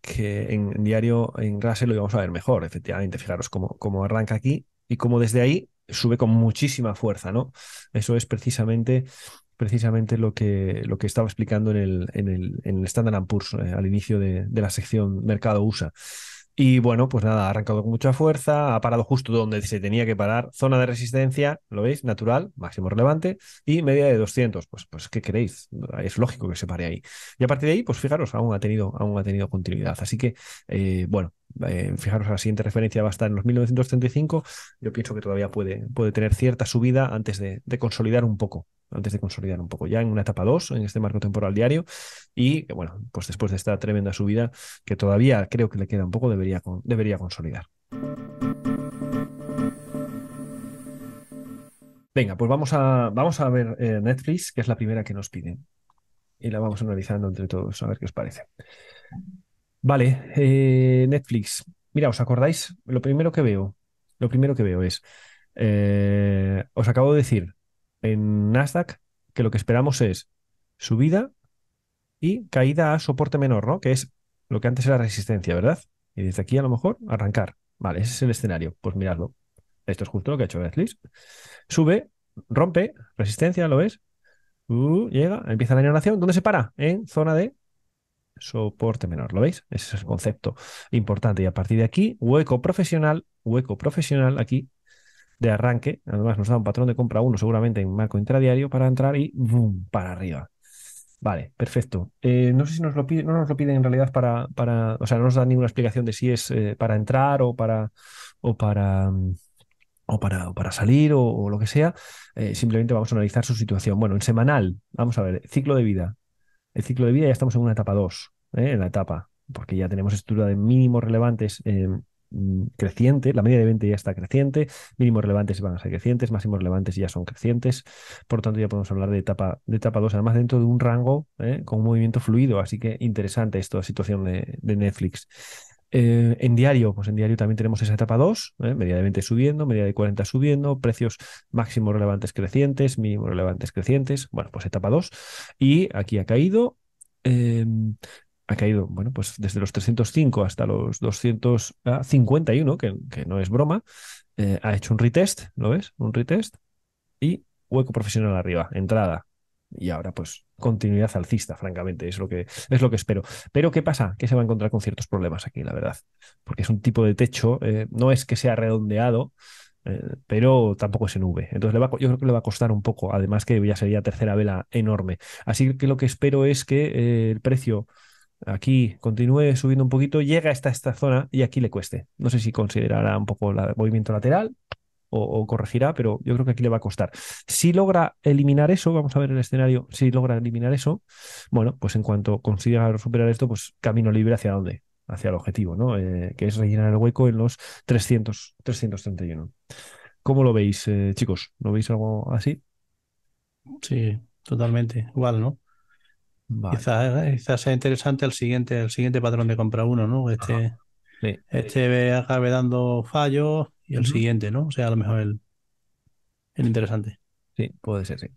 en diario en Russell lo íbamos a ver mejor, efectivamente. Fijaros cómo arranca aquí y cómo desde ahí sube con muchísima fuerza, ¿no? Eso es precisamente lo que estaba explicando en el Standard & Poor's al inicio de la sección Mercado USA. Y bueno, pues nada, ha arrancado con mucha fuerza, ha parado justo donde se tenía que parar, zona de resistencia, ¿lo veis? Natural, máximo relevante, y media de 200. Pues ¿qué queréis? Es lógico que se pare ahí. Y a partir de ahí, pues fijaros, aún ha tenido continuidad. Así que, bueno, fijaros, la siguiente referencia va a estar en los 1935. Yo pienso que todavía puede tener cierta subida antes de consolidar un poco. Antes de consolidar un poco, ya en una etapa 2 en este marco temporal diario. Y bueno, pues después de esta tremenda subida, que todavía creo que le queda un poco, debería consolidar. Venga, pues vamos a ver Netflix, que es la primera que nos piden. Y la vamos analizando entre todos, a ver qué os parece. Vale, Netflix. Mira, ¿os acordáis? Lo primero que veo es, os acabo de decir en Nasdaq que lo que esperamos es subida y caída a soporte menor, ¿no? Que es lo que antes era resistencia, ¿verdad? Y desde aquí a lo mejor arrancar. Vale, ese es el escenario. Pues miradlo. Esto es justo lo que ha hecho Netflix. Sube, rompe, resistencia, ¿lo ves? Llega, empieza la inhalación. ¿Dónde se para? En zona de soporte menor, ¿lo veis? Ese es el concepto importante. Y a partir de aquí, hueco profesional aquí de arranque. Además, nos da un patrón de compra uno seguramente en marco intradiario para entrar y ¡boom! Para arriba. Vale, perfecto. No sé si no nos lo piden en realidad o sea, no nos da ninguna explicación de si es para entrar o para o para salir o lo que sea, simplemente vamos a analizar su situación. Bueno, en semanal, vamos a ver, ciclo de vida. El ciclo de vida ya estamos en una etapa 2, en la etapa, porque ya tenemos estructura de mínimos relevantes creciente, la media de 20 ya está creciente, mínimos relevantes van a ser crecientes, máximos relevantes ya son crecientes, por lo tanto ya podemos hablar de etapa 2, además dentro de un rango con un movimiento fluido, así que interesante esta situación de Netflix. En diario, pues en diario también tenemos esa etapa 2, media de 20 subiendo, media de 40 subiendo, precios máximos relevantes crecientes, mínimos relevantes crecientes, bueno, pues etapa 2. Y aquí eh, ha caído, bueno, pues desde los 305 hasta los 251, que no es broma, ha hecho un retest, ¿lo ves? Un retest y hueco profesional arriba, entrada. Y ahora, pues, continuidad alcista, francamente, es lo que espero. Pero, ¿qué pasa? Que se va a encontrar con ciertos problemas aquí, la verdad. Porque es un tipo de techo, no es que sea redondeado, pero tampoco es en V. Entonces, yo creo que le va a costar un poco, además que ya sería tercera vela enorme. Así que lo que espero es que el precio aquí continúe subiendo un poquito, llega hasta esta zona y aquí le cueste. No sé si considerará un poco el movimiento lateral o corregirá, pero yo creo que aquí le va a costar. Si logra eliminar eso, vamos a ver el escenario, si logra eliminar eso, bueno, pues en cuanto consiga superar esto, pues camino libre hacia dónde, hacia el objetivo, ¿no? Que es rellenar el hueco en los 331. ¿Cómo lo veis, chicos? ¿Lo veis algo así? Sí, totalmente. Igual, ¿no? Vale. Quizás sea interesante el siguiente patrón de compra uno, ¿no? Ajá. Sí. Acabe dando fallos y el Ujú. siguiente, ¿no? O sea, a lo mejor el interesante. Sí, puede ser, sí.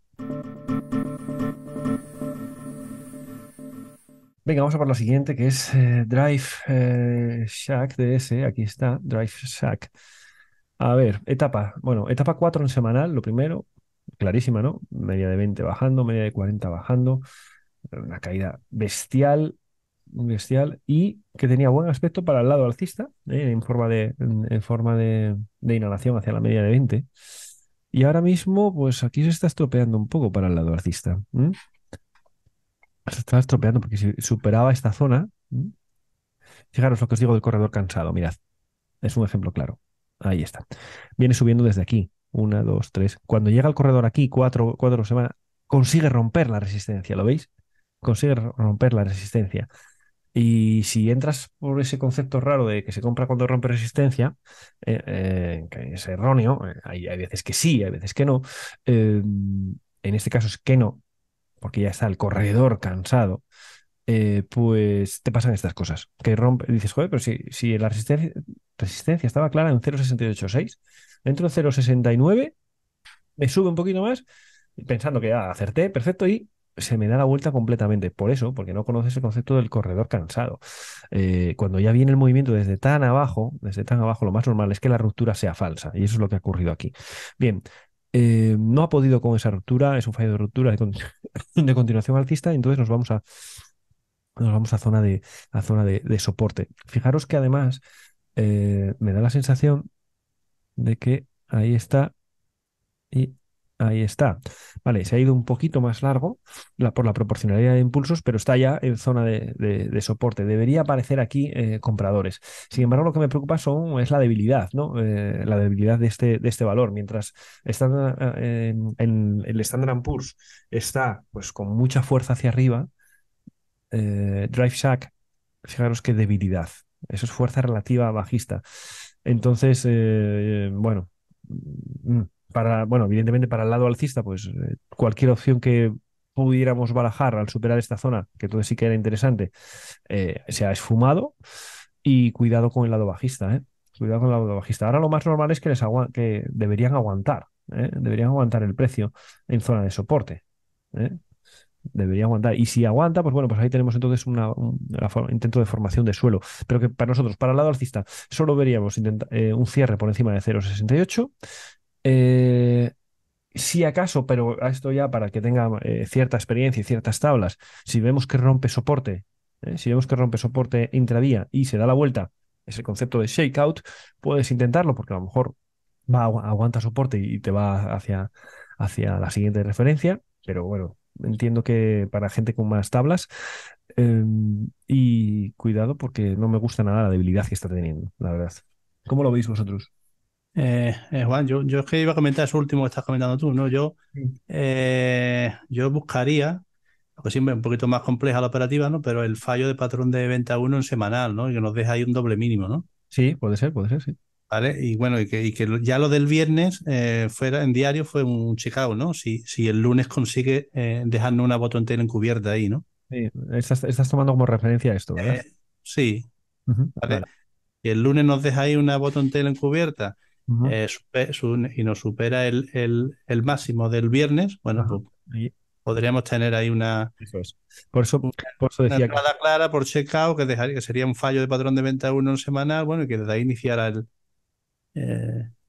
Venga, vamos a por la siguiente, que es Drive Shack DS. Aquí está, Drive Shack. A ver, etapa 4 en semanal, lo primero, clarísima, ¿no? Media de 20 bajando, media de 40 bajando, una caída bestial, bestial, y que tenía buen aspecto para el lado alcista, en forma de inhalación hacia la media de 20. Y ahora mismo, pues aquí se está estropeando un poco para el lado alcista. Se está estropeando porque si superaba esta zona, fijaros lo que os digo del corredor cansado, mirad, es un ejemplo claro. Ahí está. Viene subiendo desde aquí. Una, dos, tres. Cuando llega al corredor aquí, cuatro semanas, consigue romper la resistencia, ¿lo veis? Consigue romper la resistencia. Y si entras por ese concepto raro de que se compra cuando rompe resistencia, que es erróneo, hay veces que sí, hay veces que no. En este caso es que no, porque ya está el corredor cansado. Pues te pasan estas cosas. Que rompe, dices, joder, pero si la resistencia estaba clara en 0,686, dentro de 0,69 me sube un poquito más, pensando que acerté, perfecto, y se me da la vuelta completamente. Por eso, porque no conoces el concepto del corredor cansado. Cuando ya viene el movimiento desde tan abajo, lo más normal es que la ruptura sea falsa, y eso es lo que ha ocurrido aquí. Bien. No ha podido con esa ruptura, es un fallo de ruptura de continuación alcista, y entonces nos vamos a zona de soporte. Fijaros que además me da la sensación de que ahí está y ahí está. Vale, se ha ido un poquito más largo por la proporcionalidad de impulsos, pero está ya en zona de soporte. Debería aparecer aquí compradores. Sin embargo, lo que me preocupa es la debilidad, ¿no? La debilidad de este valor. Mientras en el Standard Poor's está pues con mucha fuerza hacia arriba, Drive Shack, fijaros qué debilidad. Eso es fuerza relativa bajista. Entonces, bueno, bueno, evidentemente para el lado alcista, pues cualquier opción que pudiéramos barajar al superar esta zona, que entonces sí que era interesante, se ha esfumado y cuidado con el lado bajista, ¿eh? Cuidado con el lado bajista. Ahora lo más normal es que que deberían aguantar, ¿eh? Deberían aguantar el precio en zona de soporte. ¿Eh? Debería aguantar. Y si aguanta, pues bueno, pues ahí tenemos entonces intento de formación de suelo. Pero que para nosotros, para el lado alcista, solo veríamos un cierre por encima de 0,68. Eh, si acaso, pero a esto ya para que tenga cierta experiencia y ciertas tablas, si vemos que rompe soporte, si vemos que rompe soporte intradía y se da la vuelta, ese concepto de shakeout, puedes intentarlo porque a lo mejor aguanta soporte y te va hacia la siguiente referencia, pero bueno, entiendo que para gente con más tablas, y cuidado porque no me gusta nada la debilidad que está teniendo, la verdad. ¿Cómo lo veis vosotros? Juan, yo es que iba a comentar eso último que estás comentando tú, ¿no? Mm. Yo buscaría, porque siempre es un poquito más compleja la operativa, ¿no? Pero el fallo de patrón de venta uno en semanal, ¿no? Y que nos deja ahí un doble mínimo, ¿no? Sí, puede ser, sí. ¿Vale? Y bueno, ya lo del viernes fuera en diario fue un Chicago, ¿no? Si el lunes consigue dejarnos una bottom tail encubierta ahí, ¿no? Sí, estás tomando como referencia esto, ¿verdad? Eh, sí, Ujú, ¿vale? vale. Y el lunes nos deja ahí una bottom tail encubierta Ujú, y nos supera el máximo del viernes, bueno, ajá, pues ahí, podríamos tener ahí eso es. Por eso, una, por eso una decía que entrada clara por checkout que sería un fallo de patrón de venta uno en semanal, bueno, y que desde ahí iniciara el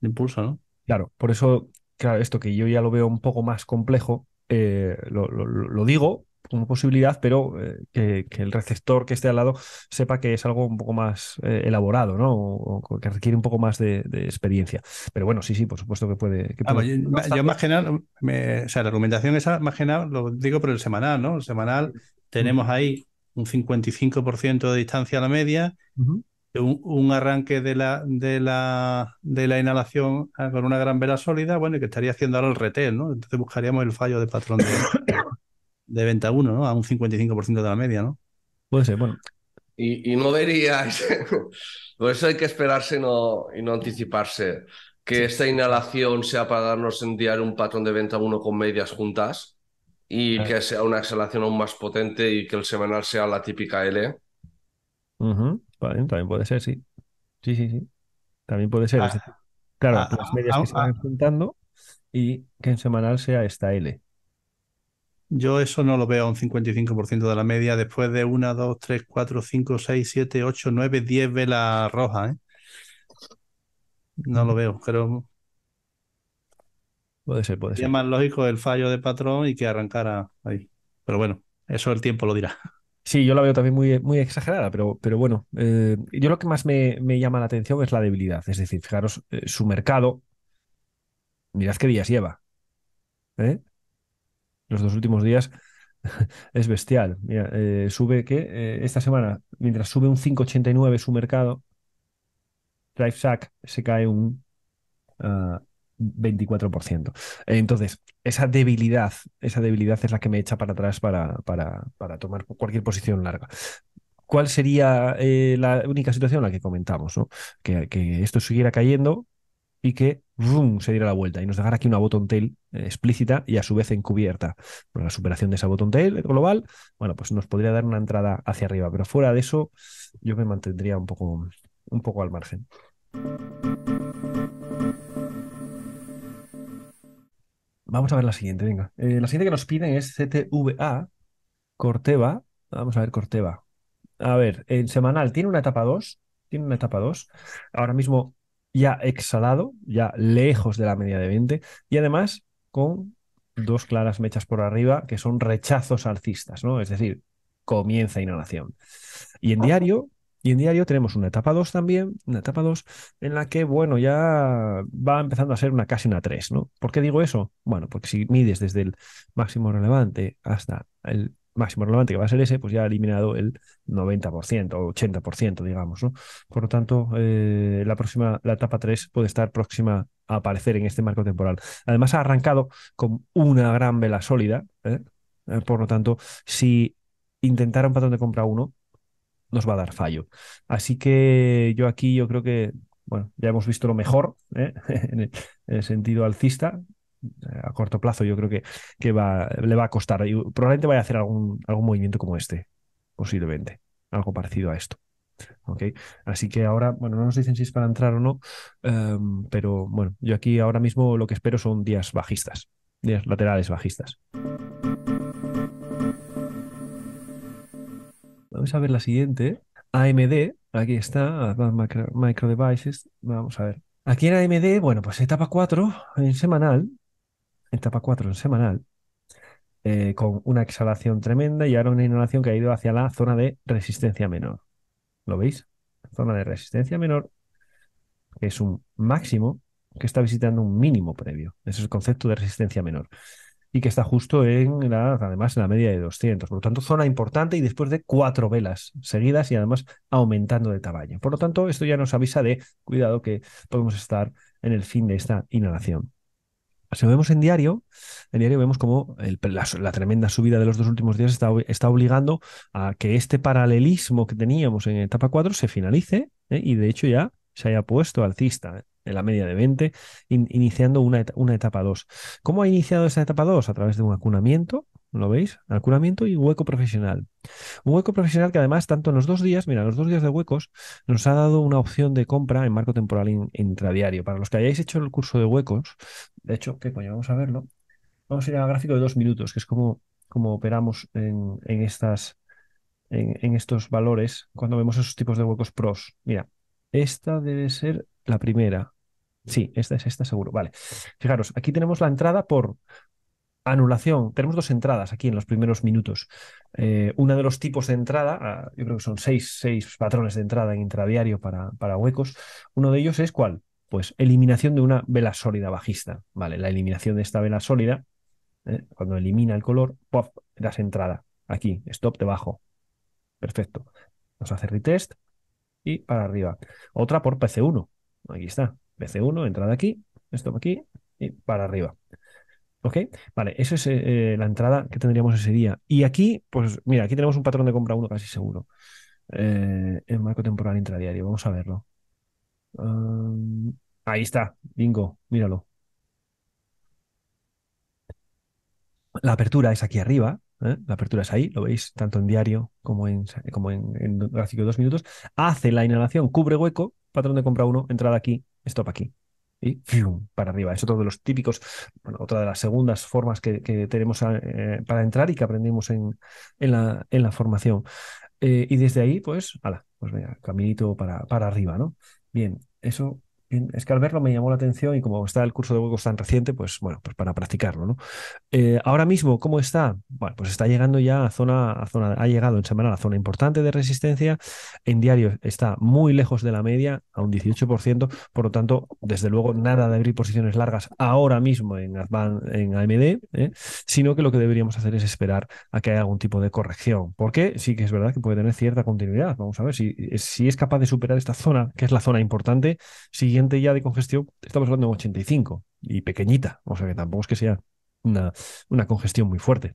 impulso, ¿no? claro, por eso, claro, esto que yo ya lo veo un poco más complejo, lo digo como posibilidad, pero que el receptor que esté al lado sepa que es algo un poco más elaborado, ¿no? O que requiere un poco más de experiencia. Pero bueno, sí, sí, por supuesto que puede Vamos, ocurrir. No yo más obstante, que nada, o sea, la argumentación esa, más que nada, lo digo por el semanal, ¿no? El semanal mm, tenemos ahí un 55% de distancia a la media, ujú. un arranque de la inhalación con una gran vela sólida, bueno, y que estaría haciendo ahora el retest, ¿no? Entonces buscaríamos el fallo de patrón de venta uno, ¿no? A un 55% de la media, ¿no? Puede ser, bueno, Y no veríais, por eso hay que esperarse y no anticiparse, que sí. esta inhalación sea para darnos en diario un patrón de venta uno con medias juntas y Eh, que sea una exhalación aún más potente y que el semanal sea la típica L. Ujú, vale, también puede ser, sí. Sí, sí, sí. También puede ser. Es Ah, decir, claro, ah, las medias que ah, se ah, van juntando y que en semanal sea esta L. Yo eso no lo veo a un 55% de la media después de una, dos, tres, cuatro, cinco, seis, siete, ocho, nueve, 10 velas rojas, ¿eh? No lo Ujú. veo. Creo Puede ser, puede sería ser. más lógico el fallo de patrón y que arrancara ahí. Pero bueno, eso el tiempo lo dirá. Sí, yo la veo también muy, muy exagerada, pero bueno, yo lo que más me llama la atención es la debilidad. Es decir, fijaros, su mercado, mirad qué días lleva, ¿eh? Los dos últimos días es bestial. Mira, sube que esta semana, mientras sube un 5,89 su mercado, DriveShack se cae un 24%. Entonces, esa debilidad es la que me echa para atrás para tomar cualquier posición larga. ¿Cuál sería la única situación en la que comentamos, ¿no? Que esto siguiera cayendo y que ¡rum! Se diera la vuelta y nos dejara aquí una bottom tail explícita y a su vez encubierta. Bueno, la superación de esa bottom tail global, bueno, pues nos podría dar una entrada hacia arriba, pero fuera de eso, yo me mantendría un poco al margen. Vamos a ver la siguiente, venga. La siguiente que nos piden es CTVA, Corteva. Vamos a ver Corteva. A ver, en semanal tiene una etapa 2, tiene una etapa 2. Ahora mismo ya exhalado, ya lejos de la media de 20 y además con dos claras mechas por arriba que son rechazos alcistas, ¿no? Es decir, comienza inhalación. Y en diario, y en diario tenemos una etapa 2 también, una etapa 2 en la que, bueno, ya va empezando a ser casi una 3, ¿no? ¿Por qué digo eso? Bueno, porque si mides desde el máximo relevante hasta el máximo relevante que va a ser ese, pues ya ha eliminado el 90% o 80%, digamos, ¿no? Por lo tanto, la etapa 3 puede estar próxima a aparecer en este marco temporal. Además, ha arrancado con una gran vela sólida, ¿eh? Por lo tanto, si intentara un patrón de compra uno nos va a dar fallo. Así que yo creo que, bueno, ya hemos visto lo mejor, ¿eh? En el sentido alcista. A corto plazo yo creo que le va a costar. Y probablemente vaya a hacer algún movimiento como este, posiblemente. Algo parecido a esto. ¿Ok? Así que ahora, bueno, no nos dicen si es para entrar o no, pero bueno, yo aquí ahora mismo lo que espero son días bajistas, días laterales bajistas. Vamos a ver la siguiente. AMD, aquí está, Micro Devices. Vamos a ver. Aquí en AMD, bueno, pues etapa 4 en semanal, etapa 4 en semanal, con una exhalación tremenda y ahora una inhalación que ha ido hacia la zona de resistencia menor. ¿Lo veis? Zona de resistencia menor, que es un máximo que está visitando un mínimo previo. Ese es el concepto de resistencia menor. y que está justo además en la media de 200. Por lo tanto, zona importante y después de 4 velas seguidas y además aumentando de tamaño. Por lo tanto, esto ya nos avisa de cuidado que podemos estar en el fin de esta inhalación. Si lo vemos en diario vemos como la tremenda subida de los 2 últimos días está obligando a que este paralelismo que teníamos en etapa 4 se finalice, y de hecho ya se haya puesto alcista, en la media de 20, iniciando una etapa 2. ¿Cómo ha iniciado esa etapa 2? A través de un acunamiento, ¿lo veis? Acunamiento y hueco profesional. Un hueco profesional que además, tanto en los 2 días, mira, los 2 días de huecos, nos ha dado una opción de compra en marco temporal intradiario. Para los que hayáis hecho el curso de huecos, de hecho, ¿qué coño? Vamos a verlo. Vamos a ir al gráfico de 2 minutos, que es como operamos en estos valores cuando vemos esos tipos de huecos pros. Mira, esta debe ser la primera. Sí, esta es esta seguro. Vale. Fijaros, aquí tenemos la entrada por anulación. Tenemos 2 entradas aquí en los primeros minutos. Una de los tipos de entrada, yo creo que son seis patrones de entrada en intradiario para huecos. Uno de ellos es ¿cuál? Pues eliminación de una vela sólida bajista. Vale, la eliminación de esta vela sólida, cuando elimina el color, ¡pop!, das entrada. Aquí, stop debajo. Perfecto. Nos hace retest y para arriba. Otra por PC1. Aquí está. PC1, entrada aquí, stop aquí y para arriba. ¿Ok? Vale, esa es la entrada que tendríamos ese día. Y aquí, pues mira, aquí tenemos un patrón de compra 1 casi seguro. En marco temporal intradiario. Vamos a verlo. Ahí está, bingo, míralo. La apertura es aquí arriba, la apertura es ahí, lo veis tanto en diario como en gráfico de 2 minutos. Hace la inhalación, cubre hueco, patrón de compra 1, entrada aquí, stop aquí. Y ¡fium!, para arriba. Es otro de los típicos, bueno, otra de las segundas formas que tenemos para entrar y que aprendimos en la formación. Y desde ahí, pues, pues venga, caminito para arriba, ¿no? Bien, eso. Bien, es que al verlo me llamó la atención y como está el curso de huecos tan reciente, pues bueno, pues para practicarlo, ¿no? Ahora mismo, ¿cómo está? Bueno, pues está llegando ya ha llegado en semana a la zona importante de resistencia. En diario está muy lejos de la media, a un 18%. Por lo tanto, desde luego, nada de abrir posiciones largas ahora mismo en AMD, sino que lo que deberíamos hacer es esperar a que haya algún tipo de corrección. Porque sí que es verdad que puede tener cierta continuidad. Vamos a ver si es capaz de superar esta zona, que es la zona importante. Siguiente ya de congestión, estamos hablando de 85 y pequeñita, o sea que tampoco es que sea una, una congestión muy fuerte.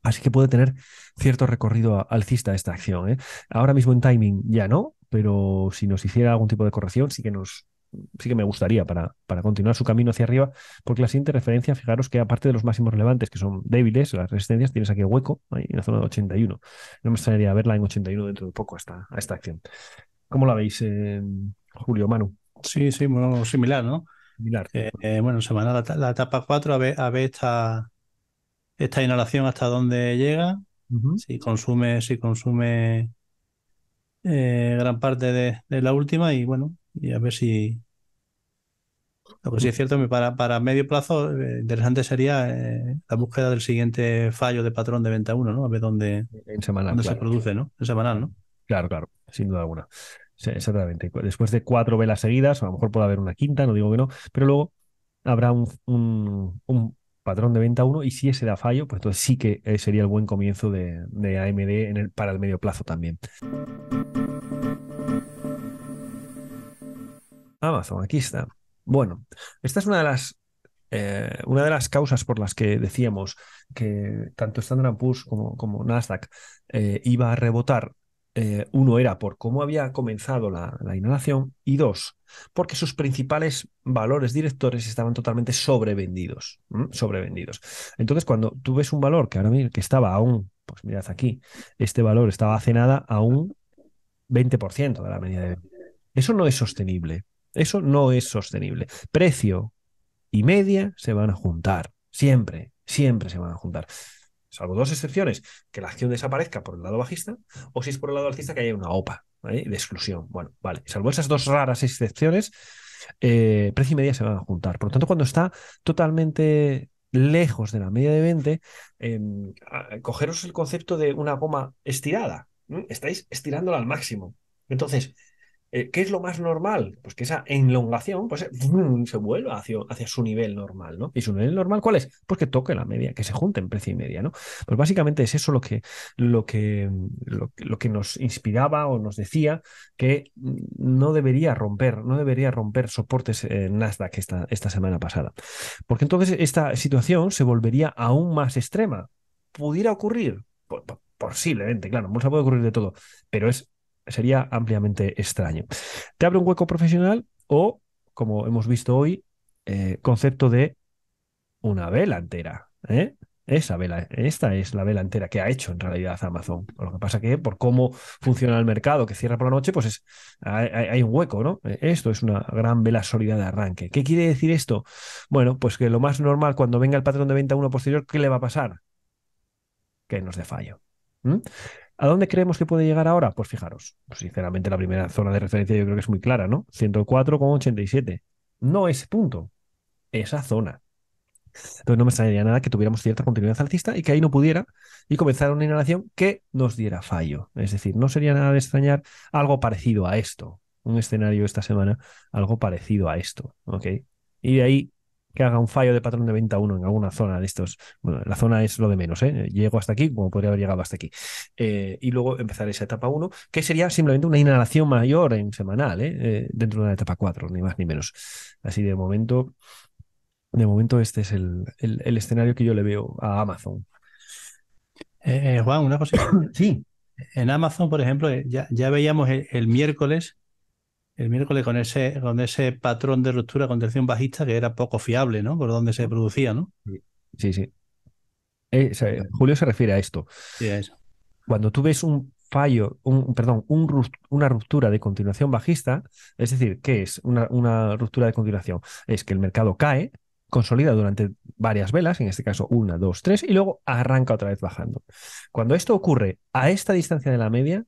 Así que puede tener cierto recorrido alcista esta acción, ¿eh? Ahora mismo en timing ya no, pero si nos hiciera algún tipo de corrección, sí que me gustaría para continuar su camino hacia arriba, porque la siguiente referencia, fijaros que aparte de los máximos relevantes, que son débiles, las resistencias, tienes aquí el hueco, ahí en la zona de 81. No me extrañaría verla en 81 dentro de poco a esta acción. ¿Cómo la veis, Julio, Manu? Sí, sí, bueno, similar, ¿no? Similar. Bueno, semana la etapa 4 a ver esta inhalación hasta dónde llega, Ujú. si consume gran parte de la última y bueno, y a ver si... Lo que sí es cierto que para medio plazo interesante sería la búsqueda del siguiente fallo de patrón de venta uno, ¿no? A ver En semanal, dónde se claro. produce, ¿no? En semanal, ¿no? Claro, claro, sin duda alguna. Sí, exactamente. Después de 4 velas seguidas, a lo mejor puede haber una quinta, no digo que no, pero luego habrá un patrón de venta uno y si ese da fallo, pues entonces sí que sería el buen comienzo de AMD para el medio plazo también. Amazon, aquí está. Bueno, esta es una de las causas por las que decíamos que tanto Standard Poor's como Nasdaq iba a rebotar. Uno era por cómo había comenzado la inhalación y dos, porque sus principales valores directores estaban totalmente sobrevendidos. Sobrevendidos. Entonces, cuando tú ves un valor que ahora mismo que estaba aún, pues mirad aquí, este valor estaba hace nada a un 20% de la media de 20. Eso no es sostenible. Eso no es sostenible. Precio y media se van a juntar. Siempre, siempre se van a juntar. Salvo dos excepciones, que la acción desaparezca por el lado bajista o si es por el lado alcista que haya una OPA, ¿vale?, de exclusión. Bueno, vale. Salvo esas dos raras excepciones, precio y media se van a juntar. Por lo tanto, cuando está totalmente lejos de la media de 20, cogeros el concepto de una goma estirada. Estáis estirándola al máximo. Entonces, ¿qué es lo más normal? Pues que esa elongación pues, se vuelva hacia su nivel normal, ¿no? ¿Y su nivel normal cuál es? Pues que toque la media, que se junten precio y media, ¿no? Pues básicamente es eso lo que nos inspiraba o nos decía que no debería romper soportes en Nasdaq esta semana pasada. Porque entonces esta situación se volvería aún más extrema. ¿Pudiera ocurrir? Posiblemente, claro, en bolsa puede ocurrir de todo, pero sería ampliamente extraño. Te abre un hueco profesional o, como hemos visto hoy, concepto de una vela entera, ¿eh? Esta es la vela entera que ha hecho en realidad Amazon. Lo que pasa que por cómo funciona el mercado, que cierra por la noche, pues hay un hueco, ¿no? Esto es una gran vela sólida de arranque. ¿Qué quiere decir esto? Bueno, pues que lo más normal cuando venga el patrón de venta uno posterior, ¿qué le va a pasar? Que nos dé fallo. ¿Mm? ¿A dónde creemos que puede llegar ahora? Pues fijaros, pues sinceramente la primera zona de referencia yo creo que es muy clara, ¿no? 104,87. No ese punto, esa zona. Entonces no me extrañaría nada que tuviéramos cierta continuidad alcista y que ahí no pudiera y comenzara una inhalación que nos diera fallo. Es decir, no sería nada de extrañar algo parecido a esto, un escenario esta semana, algo parecido a esto, ¿ok? Y de ahí que haga un fallo de patrón de venta uno en alguna zona de estos. Bueno, la zona es lo de menos, ¿eh? Llego hasta aquí, como podría haber llegado hasta aquí. Y luego empezar esa etapa uno que sería simplemente una inhalación mayor en semanal, dentro de una etapa 4 ni más ni menos. Así de momento este es el escenario que yo le veo a Amazon. Juan, una cosita. Sí, En Amazon, por ejemplo, ya veíamos el miércoles con ese patrón de ruptura con tensión bajista que era poco fiable, ¿no? Por donde se producía, ¿no? sí, sí. Julio se refiere a esto. Sí, a eso. Cuando tú ves un fallo, perdón, una ruptura de continuación bajista, es decir, ¿qué es una ruptura de continuación? Es que el mercado cae, consolida durante varias velas, en este caso una, dos, tres, y luego arranca otra vez bajando. Cuando esto ocurre a esta distancia de la media,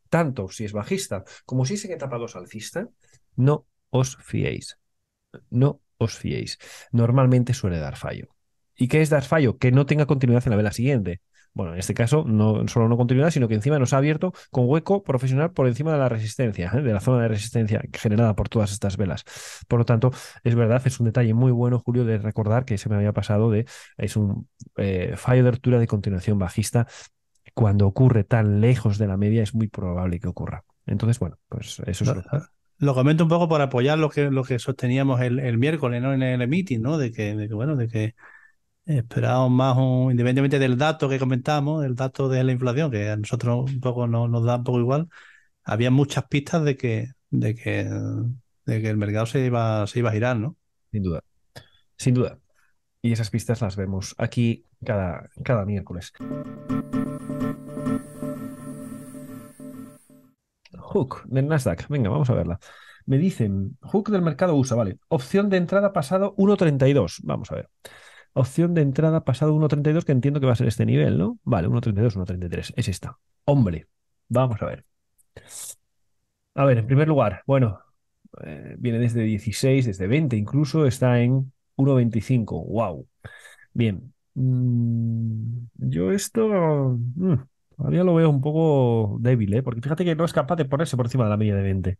tanto si es bajista como si es en etapa 2 alcista, no os fiéis. No os fiéis. Normalmente suele dar fallo. ¿Y qué es dar fallo? Que no tenga continuidad en la vela siguiente. Bueno, en este caso, no solo no continuidad, sino que encima nos ha abierto con hueco profesional por encima de la resistencia, de la zona de resistencia generada por todas estas velas. Por lo tanto, es verdad, es un detalle muy bueno, Julio, de recordar que se me había pasado es un fallo de ruptura de continuación bajista. Cuando ocurre tan lejos de la media, es muy probable que ocurra. Entonces, bueno, pues eso es Lo, lo que... lo comento un poco por apoyar lo que sosteníamos el miércoles, ¿no? En el meeting, ¿no? De que esperábamos más, independientemente del dato que comentamos, el dato de la inflación, que a nosotros un poco nos da un poco igual, había muchas pistas de que el mercado se iba a girar, ¿no? Sin duda, sin duda. Y esas pistas las vemos aquí cada miércoles. Hook del Nasdaq. Venga, vamos a verla. Me dicen, hook del mercado USA, vale. Opción de entrada pasado 1,32. Vamos a ver. Opción de entrada pasado 1,32, que entiendo que va a ser este nivel, ¿no? Vale, 1,32, 1,33. Es esta. Hombre, vamos a ver. A ver, en primer lugar, bueno, viene desde 16, desde 20 incluso, está en 1,25. Wow. Bien. Yo esto todavía lo veo un poco débil, ¿eh? Porque fíjate que no es capaz de ponerse por encima de la media de 20.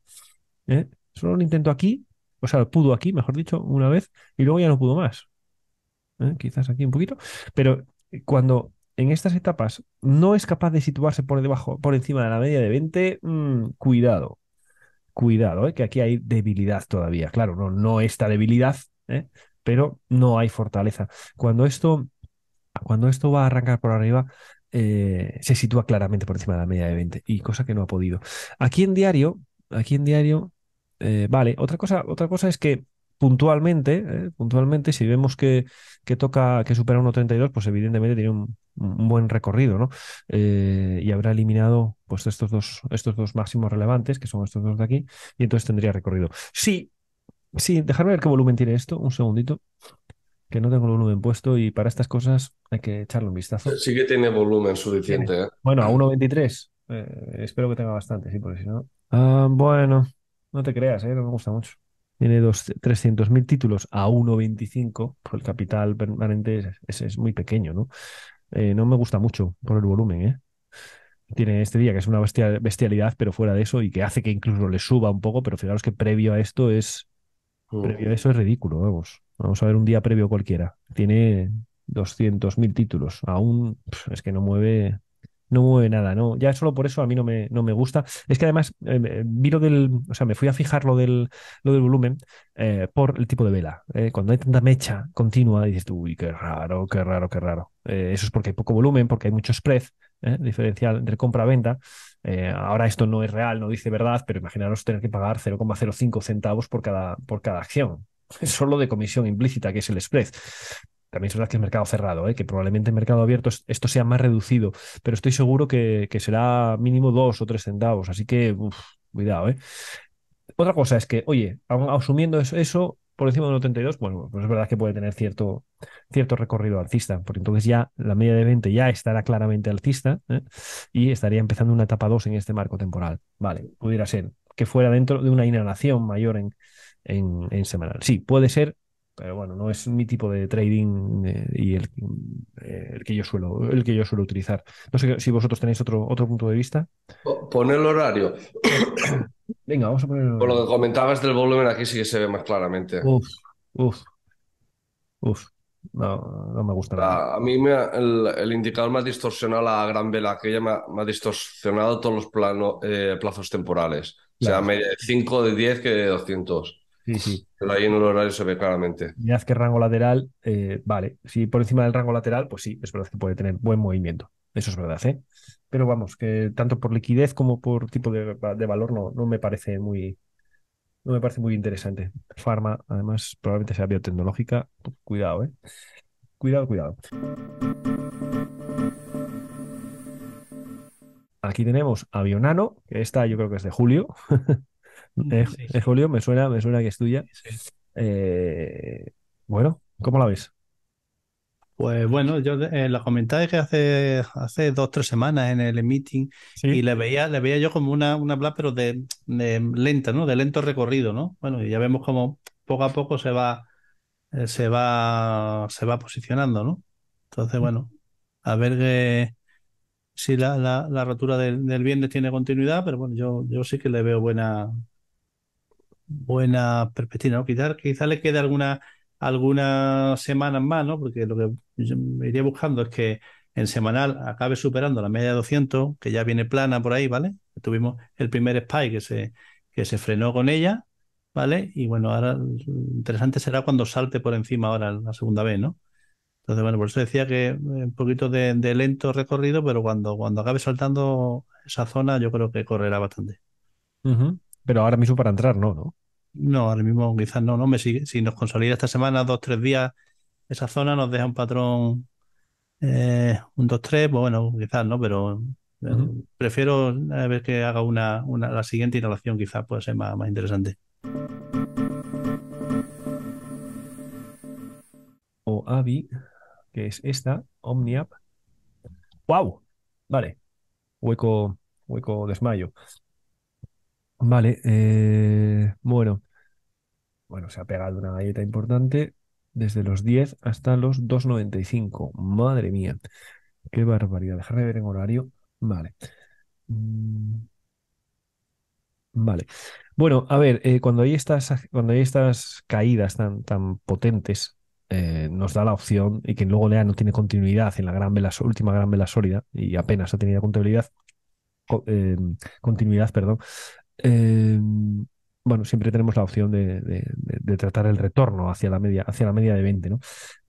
¿Eh? Solo lo intento aquí, o sea, pudo aquí, mejor dicho, una vez, y luego ya no pudo más. Quizás aquí un poquito. Pero cuando en estas etapas no es capaz de situarse por debajo, por encima de la media de 20, cuidado, cuidado, que aquí hay debilidad todavía. Claro, no esta debilidad, ¿eh? Pero no hay fortaleza. Cuando esto va a arrancar por arriba, se sitúa claramente por encima de la media de 20 y cosa que no ha podido. Aquí en diario, aquí en diario, vale, otra cosa es que puntualmente, si vemos que toca, que supera 1,32, pues evidentemente tiene un buen recorrido, ¿no? Y habrá eliminado pues estos dos máximos relevantes, que son estos dos de aquí, y entonces tendría recorrido. Sí, sí, dejarme ver qué volumen tiene esto, un segundito que no tengo el volumen puesto y para estas cosas hay que echarle un vistazo. Sí que tiene volumen Tiene. suficiente, ¿eh? Bueno, a 1,23. Espero que tenga bastante, sí, porque si no. Bueno, no te creas, no me gusta mucho. Tiene 300.000 títulos a 1,25. Pues el capital permanente es muy pequeño, ¿no? No me gusta mucho por el volumen, ¿eh? tiene este día, que es una bestialidad, pero fuera de eso, y que hace que incluso le suba un poco, pero fijaros que previo a eso es ridículo, vamos. Vamos a ver un día previo cualquiera. Tiene 200.000 títulos. Aún es que no mueve nada, ¿no? Ya solo por eso a mí no me gusta. Es que además vi o sea, me fui a fijar lo del volumen por el tipo de vela. Cuando hay tanta mecha continua, dices tú, uy, qué raro, qué raro, qué raro. Eso es porque hay poco volumen, porque hay mucho spread, diferencial entre compra-venta. Ahora esto no es real, no dice verdad, pero imaginaros tener que pagar 0,05 centavos por cada acción. Solo de comisión implícita, que es el spread. También es verdad que es mercado cerrado, que probablemente en mercado abierto esto sea más reducido, pero estoy seguro que será mínimo 2 o 3 centavos. Así que, cuidado, ¿eh? Otra cosa es que, oye, aun asumiendo eso por encima de un 82, bueno, pues es verdad que puede tener cierto recorrido alcista, porque entonces ya la media de 20 ya estará claramente alcista, y estaría empezando una etapa 2 en este marco temporal. Vale, pudiera ser que fuera dentro de una inhalación mayor en semanal. Sí, puede ser, pero bueno, no es mi tipo de trading y el que yo suelo utilizar. No sé si vosotros tenéis otro punto de vista. Pon el horario. Venga, vamos a poner el Por lo horario. que comentabas del volumen, aquí sí que se ve más claramente. Uf, uf, uf. No, no me gusta nada. A mí el indicador me ha distorsionado la gran vela aquella, me ha distorsionado todos los plazos temporales. O sea, Claro, media de 5, de 10 que de 200. sí, sí. Pero ahí en el horario se ve claramente. Mirad que rango lateral, vale. Si por encima del rango lateral, pues sí, es verdad que puede tener buen movimiento. Eso es verdad, ¿eh? Pero vamos, que tanto por liquidez como por tipo de valor no me parece muy interesante. Pharma, además, probablemente sea biotecnológica. Cuidado, ¿eh? Cuidado, cuidado. Aquí tenemos a Bionano, que esta yo creo que es de julio. Sí, Es Julio, me suena que es tuya. sí. Eh, bueno, ¿cómo la ves? Pues bueno, yo la comenté que hace 2 o 3 semanas en el meeting y Sí. le veía yo como una Black, pero de lenta, ¿no? De lento recorrido, ¿no? Bueno, y ya vemos como poco a poco se va posicionando, ¿no? Entonces, bueno, a ver si la rotura del viernes tiene continuidad, pero bueno, yo sí que le veo buena perspectiva, ¿no? Quizá le quede algunas semanas más, ¿no? Porque lo que yo me iría buscando es que en semanal acabe superando la media de 200, que ya viene plana por ahí, ¿vale? Tuvimos el primer spike que se frenó con ella, ¿vale? Y bueno, ahora lo interesante será cuando salte por encima ahora la segunda vez, ¿no? Entonces, bueno, por eso decía que un poquito de lento recorrido, pero cuando acabe saltando esa zona, yo creo que correrá bastante. Ujú. Pero ahora mismo para entrar, no, ¿no? No, ahora mismo quizás no, me sigue. Si nos consolida esta semana, 2 o 3 días, esa zona nos deja un patrón, un 2-3, pues bueno, quizás no, pero Ujú. prefiero ver que haga la siguiente inhalación, quizás puede ser más interesante. O AVI, que es esta, OmniApp. ¡Wow! Vale, hueco desmayo. Vale, bueno, se ha pegado una galleta importante desde los 10 hasta los 2,95. Madre mía, qué barbaridad. Dejarme ver en horario. Vale. Mm, Vale. Bueno, a ver, cuando hay estas caídas tan potentes, nos da la opción y que luego ya no tiene continuidad en la última gran vela sólida y apenas ha tenido continuidad, perdón. eh, bueno, siempre tenemos la opción de tratar el retorno hacia la media de 20, ¿no?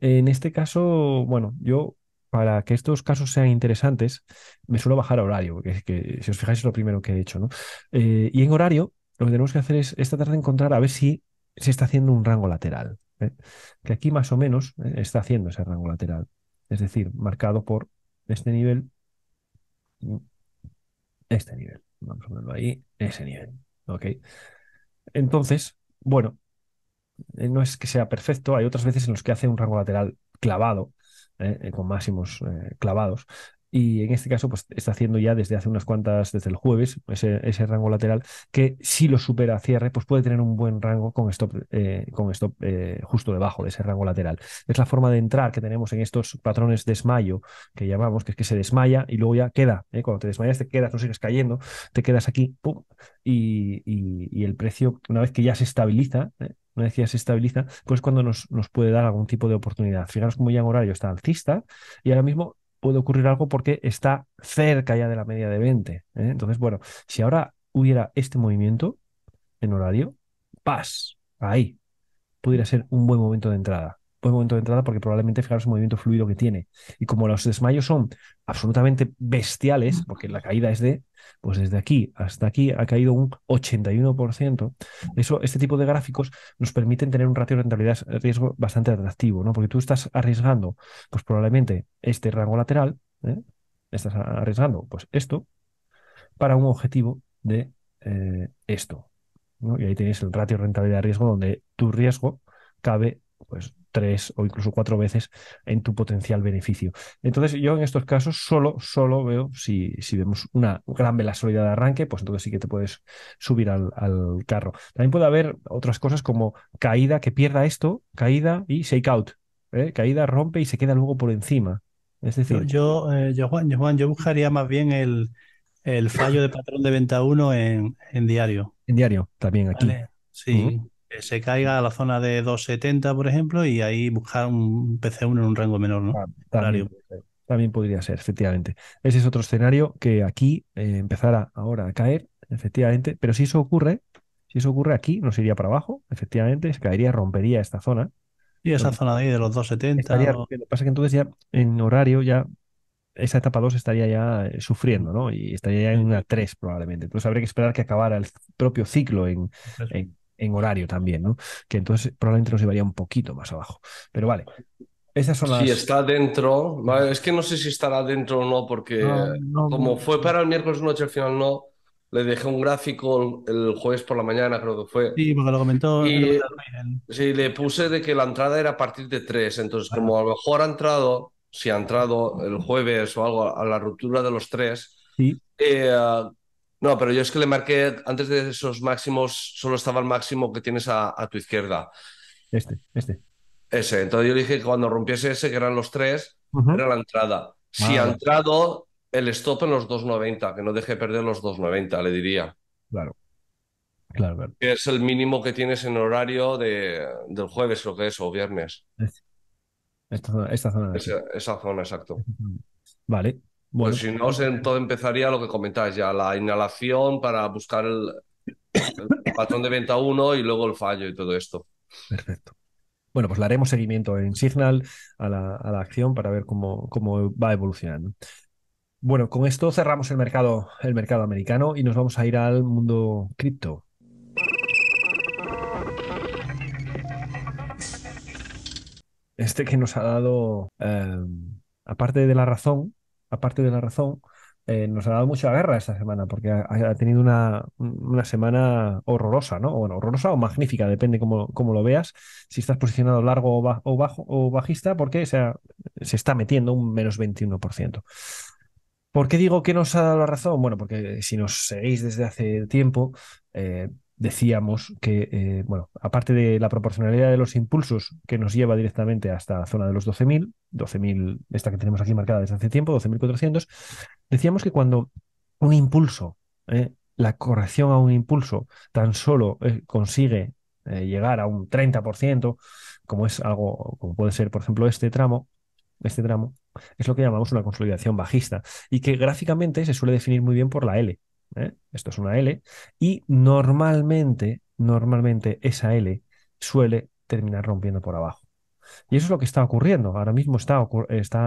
En este caso, bueno, yo, para que estos casos sean interesantes, me suelo bajar a horario, porque es que, si os fijáis, es lo primero que he hecho, ¿no? Y en horario, lo que tenemos que hacer es tratar de encontrar a ver si se está haciendo un rango lateral, ¿eh? Que aquí más o menos está haciendo ese rango lateral, es decir, marcado por este nivel, y este nivel. Vamos a ponerlo ahí, ese nivel. ¿Ok? Entonces, bueno, no es que sea perfecto, hay otras veces en las que hace un rango lateral clavado, con máximos clavados. Y en este caso, pues está haciendo ya desde hace unas cuantas, desde el jueves, ese rango lateral, que si lo supera a cierre, pues puede tener un buen rango con stop justo debajo de ese rango lateral. Es la forma de entrar que tenemos en estos patrones de desmayo que llamamos, que es que se desmaya y luego ya queda. Cuando te desmayas, te quedas, no sigues cayendo, te quedas aquí, pum, y el precio, una vez que ya se estabiliza, una vez que ya se estabiliza, pues cuando nos puede dar algún tipo de oportunidad. Fijaros cómo ya en horario está alcista y ahora mismo puede ocurrir algo porque está cerca ya de la media de 20. Entonces, bueno, si ahora hubiera este movimiento en horario, ¡paz! Ahí pudiera ser un buen momento de entrada. Buen momento de entrada porque probablemente fijaros el movimiento fluido que tiene. Y como los desmayos son absolutamente bestiales, porque la caída es pues desde aquí hasta aquí ha caído un 81%, este tipo de gráficos nos permiten tener un ratio de rentabilidad-riesgo bastante atractivo, ¿no? Porque tú estás arriesgando, pues probablemente este rango lateral, estás arriesgando, pues esto, para un objetivo de esto, ¿no? Y ahí tienes el ratio rentabilidad-riesgo donde tu riesgo cabe pues 3 o incluso 4 veces en tu potencial beneficio. Entonces yo en estos casos solo veo si vemos una gran velocidad de arranque, pues entonces sí que te puedes subir al carro. También puede haber otras cosas como caída, que pierda esto, caída y shakeout. Caída, rompe y se queda luego por encima. Es decir, Juan, yo buscaría más bien el fallo de patrón de venta uno en diario. en diario también aquí. ¿Vale? Sí, que se caiga a la zona de 2,70 por ejemplo, y ahí buscar un PC1 en un rango menor, ¿no? También Horario. puede ser. También podría ser, efectivamente. Ese es otro escenario que aquí empezara ahora a caer, efectivamente. Pero si eso ocurre aquí, nos iría para abajo, efectivamente, se caería, rompería esta zona. Y esa Donde zona de ahí de los 2,70 estaría rompiendo. Lo que pasa es que entonces ya en horario ya esa etapa 2 estaría ya sufriendo, ¿no? Y estaría ya en sí, una 3 probablemente. Entonces habría que esperar que acabara el propio ciclo eso. en horario también, ¿no? Que entonces probablemente nos llevaría un poquito más abajo. Pero vale, esas son Si las... está dentro, vale, es que no sé si estará dentro o no, porque No, no, como fue para el miércoles noche, al final no, le dejé un gráfico el jueves por la mañana, creo que fue, Sí, porque lo y comentó Luis sí, le puse de que la entrada era a partir de 3, entonces como a lo mejor ha entrado, si ha entrado el jueves o algo a la ruptura de los 3, Sí, eh, no, pero yo es que le marqué, antes de esos máximos, solo estaba el máximo que tienes a tu izquierda. este. Ese. Entonces yo dije que cuando rompiese ese, que eran los 3, Ujú. era la entrada. Si Ah, ha vale, entrado, el stop en los 2,90, que no deje perder los 2,90, le diría. claro, claro, claro. Que es el mínimo que tienes en horario del jueves, lo que es, o viernes. Este. Esta zona de aquí. Esa zona, exacto. Vale, Pues bueno, si no, todo empezaría lo que comentáis ya, la inhalación para buscar el patrón de venta uno y luego el fallo y todo esto. perfecto. Bueno, pues le haremos seguimiento en Signal a la acción para ver cómo va evolucionando. Bueno, con esto cerramos el mercado americano y nos vamos a ir al mundo cripto. Este que nos ha dado, aparte de la razón, aparte de la razón, nos ha dado mucha guerra esta semana, porque ha tenido una semana horrorosa, ¿no? Bueno, horrorosa o magnífica, depende cómo lo veas, si estás posicionado largo o bajo o bajista, porque se está metiendo un -21%. ¿Por qué digo que nos ha dado la razón? Bueno, porque si nos seguís desde hace tiempo, decíamos que, bueno, aparte de la proporcionalidad de los impulsos que nos lleva directamente hasta la zona de los 12.000, esta que tenemos aquí marcada desde hace tiempo, 12.400, decíamos que cuando un impulso, la corrección a un impulso tan solo consigue llegar a un 30%, como es algo, como puede ser, por ejemplo, este tramo, es lo que llamamos una consolidación bajista y que gráficamente se suele definir muy bien por la L. Esto es una L y normalmente esa L suele terminar rompiendo por abajo. Y eso es lo que está ocurriendo. Ahora mismo está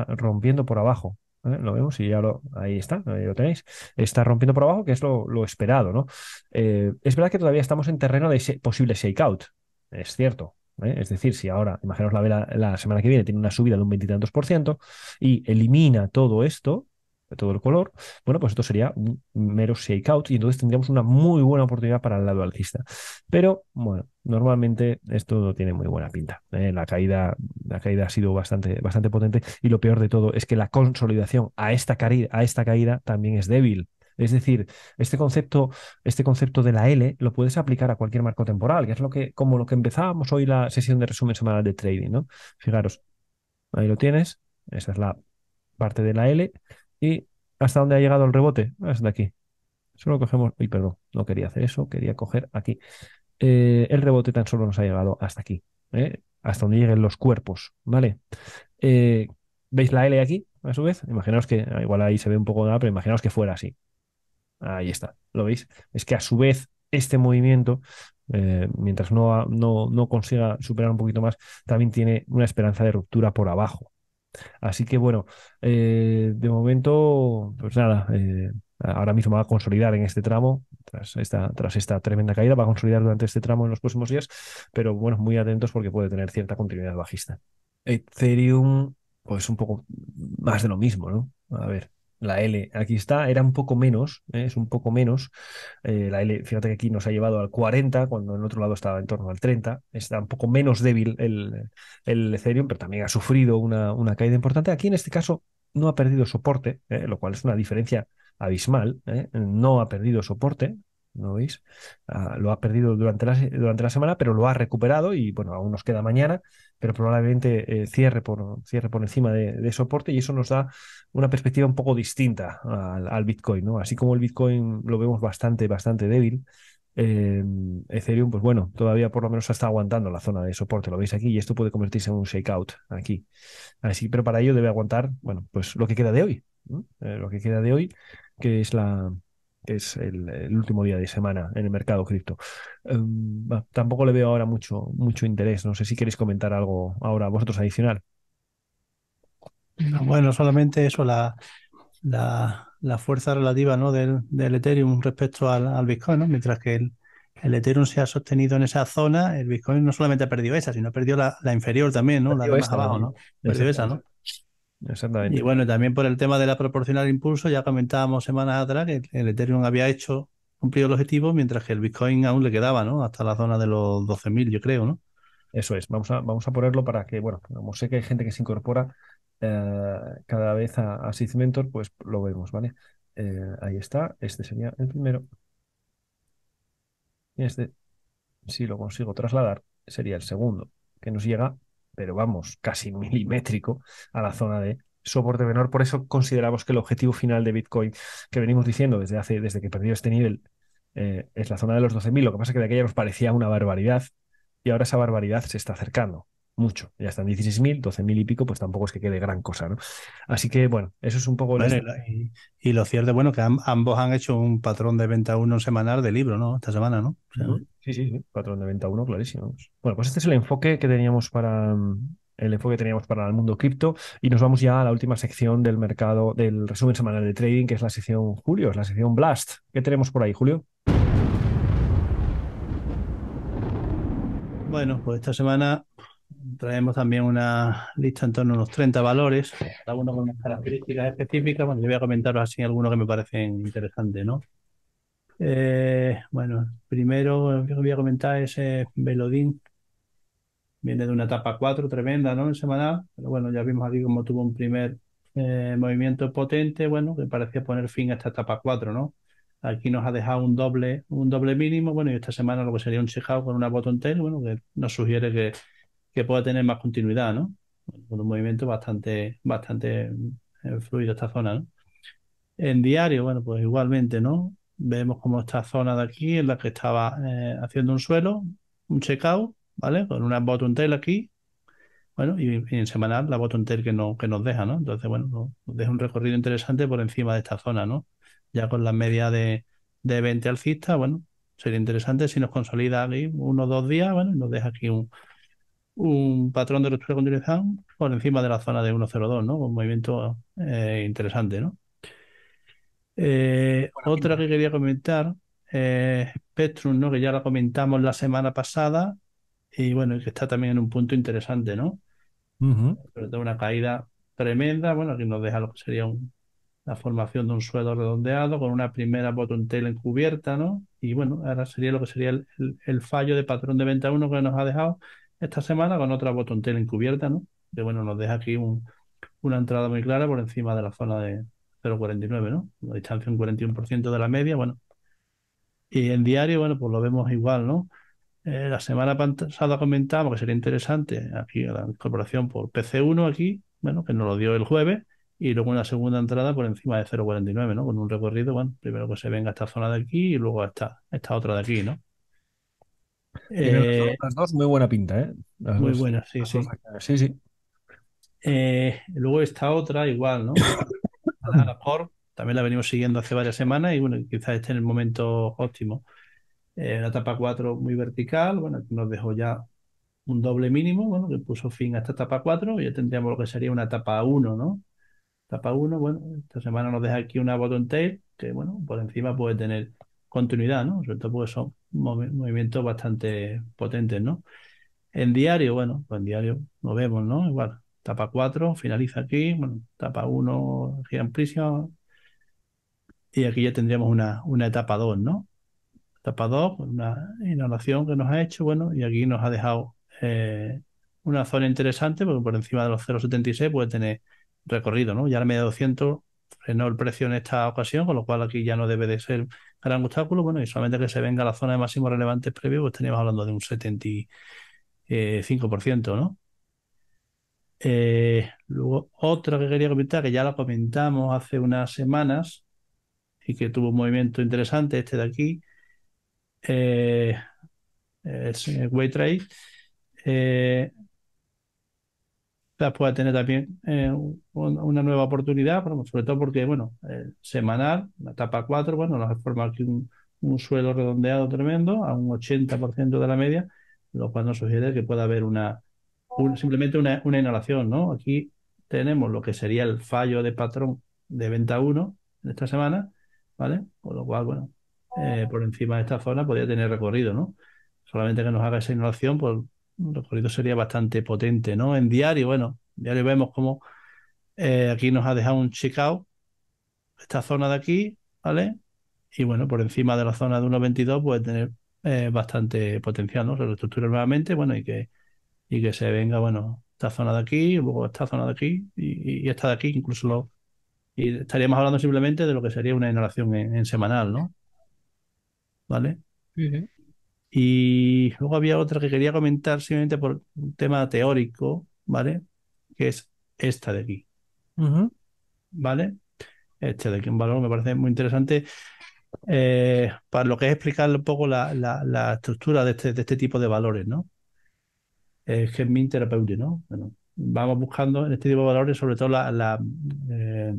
rompiendo por abajo. Lo vemos y ahí está, ahí lo tenéis. Está rompiendo por abajo, que es lo esperado, ¿no? Es verdad que todavía estamos en terreno de posible shakeout. Es cierto. Es decir, si ahora, imaginaos la vela la semana que viene, tiene una subida de un veintitantos por ciento y elimina todo esto, todo el color, bueno, pues esto sería un mero shakeout y entonces tendríamos una muy buena oportunidad para el lado alcista. Pero bueno, normalmente esto no tiene muy buena pinta. La caída La caída ha sido bastante potente y lo peor de todo es que la consolidación a esta caída también es débil. Es decir, este concepto de la L lo puedes aplicar a cualquier marco temporal, que es como lo que empezábamos hoy la sesión de resumen semanal de trading, ¿no? Fijaros, ahí lo tienes, esa es la parte de la L y ¿hasta dónde ha llegado el rebote? Hasta aquí. Solo cogemos, uy, perdón, no quería hacer eso, quería coger aquí. El rebote tan solo nos ha llegado hasta aquí, hasta donde lleguen los cuerpos, ¿vale? Eh, ¿Veis la L aquí, a su vez? Imaginaos que, igual ahí se ve un poco nada, pero imaginaos que fuera así. Ahí está, ¿lo veis? Es que a su vez este movimiento, mientras no consiga superar un poquito más, también tiene una esperanza de ruptura por abajo. Así que bueno, de momento, pues nada, ahora mismo va a consolidar en este tramo, tras esta tremenda caída, va a consolidar durante este tramo en los próximos días, pero bueno, muy atentos porque puede tener cierta continuidad bajista. Ethereum, pues un poco más de lo mismo, ¿no? A ver, la L aquí está, era un poco menos, es un poco menos. La L, fíjate que aquí nos ha llevado al 40, cuando en otro lado estaba en torno al 30. Está un poco menos débil el Ethereum, pero también ha sufrido una caída importante. Aquí en este caso no ha perdido soporte, lo cual es una diferencia abismal. No ha perdido soporte, ¿no veis? Lo ha perdido durante la semana, pero lo ha recuperado y bueno, aún nos queda mañana, pero probablemente cierre por encima de soporte y eso nos da una perspectiva un poco distinta al Bitcoin, ¿no? Así como el Bitcoin lo vemos bastante débil, eh, Ethereum, pues bueno, todavía por lo menos está aguantando la zona de soporte, lo veis aquí, y esto puede convertirse en un shakeout aquí. Así, pero para ello debe aguantar, bueno, pues lo que queda de hoy, ¿no? Lo que queda de hoy, que es el último día de semana en el mercado cripto. Tampoco le veo ahora mucho interés. No sé si queréis comentar algo ahora vosotros adicional. No, bueno, solamente eso, la fuerza relativa, ¿no? del Ethereum respecto al Bitcoin, ¿no? Mientras que el Ethereum se ha sostenido en esa zona, el Bitcoin no solamente ha perdido esa, sino ha perdido la inferior también, ¿no? La de Perdió más esta abajo, también. ¿no? Perdió esa, Exactamente. ¿no? Y Exactamente. bueno, también por el tema de la proporcional impulso, ya comentábamos semanas atrás que el Ethereum había cumplido el objetivo, mientras que el Bitcoin aún le quedaba, ¿no? Hasta la zona de los 12.000, yo creo, ¿no? Eso es. Vamos a ponerlo para que, bueno, como sé que hay gente que se incorpora cada vez a Seed Mentor, pues lo vemos, ¿vale? Ahí está. Este sería el primero. Y este, si lo consigo trasladar, sería el segundo, que nos llega, pero vamos, casi milimétrico a la zona de soporte menor. Por eso consideramos que el objetivo final de Bitcoin, que venimos diciendo desde que perdió este nivel, es la zona de los 12.000. Lo que pasa es que de aquella nos parecía una barbaridad y ahora esa barbaridad se está acercando mucho. Ya están 16.000, 12.000 y pico, pues tampoco es que quede gran cosa, ¿no? Así que, bueno, eso es un poco el Bueno, estado. y lo cierto es, bueno, que ambos han hecho un patrón de venta uno semanal de libro, ¿no? Esta semana, ¿no? O sea, Ujú. Sí, sí, sí, patrón de venta uno, clarísimo. Bueno, pues este es el enfoque que teníamos para el mundo cripto y nos vamos ya a la última sección del mercado, del resumen semanal de trading, que es la sección Julio, es la sección Blast. ¿Qué tenemos por ahí, Julio? bueno, pues esta semana traemos también una lista en torno a unos 30 valores, cada uno con unas características específicas. Bueno, yo voy a comentaros así algunos que me parecen interesantes, ¿no? Bueno, primero que voy a comentar es Velodín. Viene de una etapa 4 tremenda, ¿no? En semanal, pero bueno, ya vimos aquí cómo tuvo un primer movimiento potente, bueno, que parecía poner fin a esta etapa 4, ¿no? Aquí nos ha dejado un doble mínimo, bueno, y esta semana lo que sería un checkout con una bottom tail, bueno, que nos sugiere que pueda tener más continuidad, ¿no? Con un movimiento bastante fluido esta zona, ¿no? En diario, bueno, pues igualmente, ¿no? Vemos como esta zona de aquí en la que estaba haciendo un suelo, un checkout, ¿vale? Con una bottom tail aquí, bueno, y en semanal la bottom tail que nos deja, ¿no? Entonces, bueno, nos deja un recorrido interesante por encima de esta zona, ¿no? Ya con la media de 20 alcista, bueno, sería interesante si nos consolida aquí 1 o 2 días, bueno, y nos deja aquí un patrón de ruptura de continuación por encima de la zona de 1,02, ¿no? Un movimiento interesante, ¿no? Buena Otra pinta. que quería comentar, Spectrum, ¿no? Que ya la comentamos la semana pasada y bueno, y que está también en un punto interesante, ¿no? Ujú. Sobre todo una caída tremenda, bueno, aquí nos deja lo que sería la formación de un suelo redondeado con una primera bottom tail encubierta, ¿no? Y bueno, ahora sería lo que sería el fallo de patrón de venta uno que nos ha dejado esta semana con otra bottom tail encubierta, ¿no? que bueno, nos deja aquí una entrada muy clara por encima de la zona de 0,49, ¿no? La distancia un 41% de la media, bueno. Y en diario, bueno, pues lo vemos igual, ¿no? La semana pasada comentamos que sería interesante aquí la incorporación por PC1 aquí, bueno, que nos lo dio el jueves, y luego una segunda entrada por encima de 0,49, ¿no? Con un recorrido, bueno, primero que se venga esta zona de aquí y luego esta otra de aquí, ¿no? Tienen Eh, las dos muy buena pinta, ¿eh? Las Muy dos. buena, sí, Las dos sí. sí, sí. Luego esta otra igual, ¿no? A lo mejor también la venimos siguiendo hace varias semanas y bueno, quizás esté en el momento óptimo. La etapa 4 muy vertical, bueno, aquí nos dejó ya un doble mínimo, bueno, que puso fin a esta etapa 4 y ya tendríamos lo que sería una etapa 1, ¿no? Etapa 1, bueno, esta semana nos deja aquí una bottom tail que, bueno, por encima puede tener continuidad, ¿no? Sobre todo porque son movimientos bastante potentes, ¿no? En diario, bueno, pues en diario lo vemos, ¿no? Igual, etapa 4 finaliza aquí, bueno, etapa 1 gira amplísima y aquí ya tendríamos una etapa 2, ¿no? Etapa 2 pues una inhalación que nos ha hecho, bueno, y aquí nos ha dejado una zona interesante porque por encima de los 0,76 puede tener recorrido, ¿no? Ya la media de 200 frenó el precio en esta ocasión, con lo cual aquí ya no debe de ser gran obstáculo, bueno, y solamente que se venga a la zona de máximos relevantes previo, pues estaríamos hablando de un 75%, ¿no? Luego, otra que quería comentar, que ya la comentamos hace unas semanas y que tuvo un movimiento interesante, este de aquí, eh, es Waytrade. Eh, Puede tener también una nueva oportunidad, pero sobre todo porque, bueno, semanal, la etapa 4 bueno, nos ha formado aquí un suelo redondeado tremendo a un 80% de la media, lo cual nos sugiere que pueda haber simplemente una inhalación, ¿no? Aquí tenemos lo que sería el fallo de patrón de venta uno en esta semana, ¿vale? Con lo cual, bueno, por encima de esta zona podría tener recorrido, ¿no? Solamente que nos haga esa inhalación, pues el recorrido sería bastante potente, ¿no? En diario, bueno, en diario vemos como aquí nos ha dejado un check-out, esta zona de aquí, ¿vale? Y bueno, por encima de la zona de 1,22 puede tener bastante potencial, ¿no? Se reestructura nuevamente, bueno, y que se venga, bueno, esta zona de aquí, luego esta zona de aquí y esta de aquí, y estaríamos hablando simplemente de lo que sería una inhalación en semanal, ¿no? ¿Vale? Sí, sí. Y luego había otra que quería comentar simplemente por un tema teórico, ¿vale? Que es esta de aquí, Ujú. ¿vale? Este de aquí, un valor me parece muy interesante para lo que es explicar un poco la estructura de este tipo de valores, ¿no? Es que es mi terapeuta, ¿no? Bueno, vamos buscando en este tipo de valores, sobre todo eh,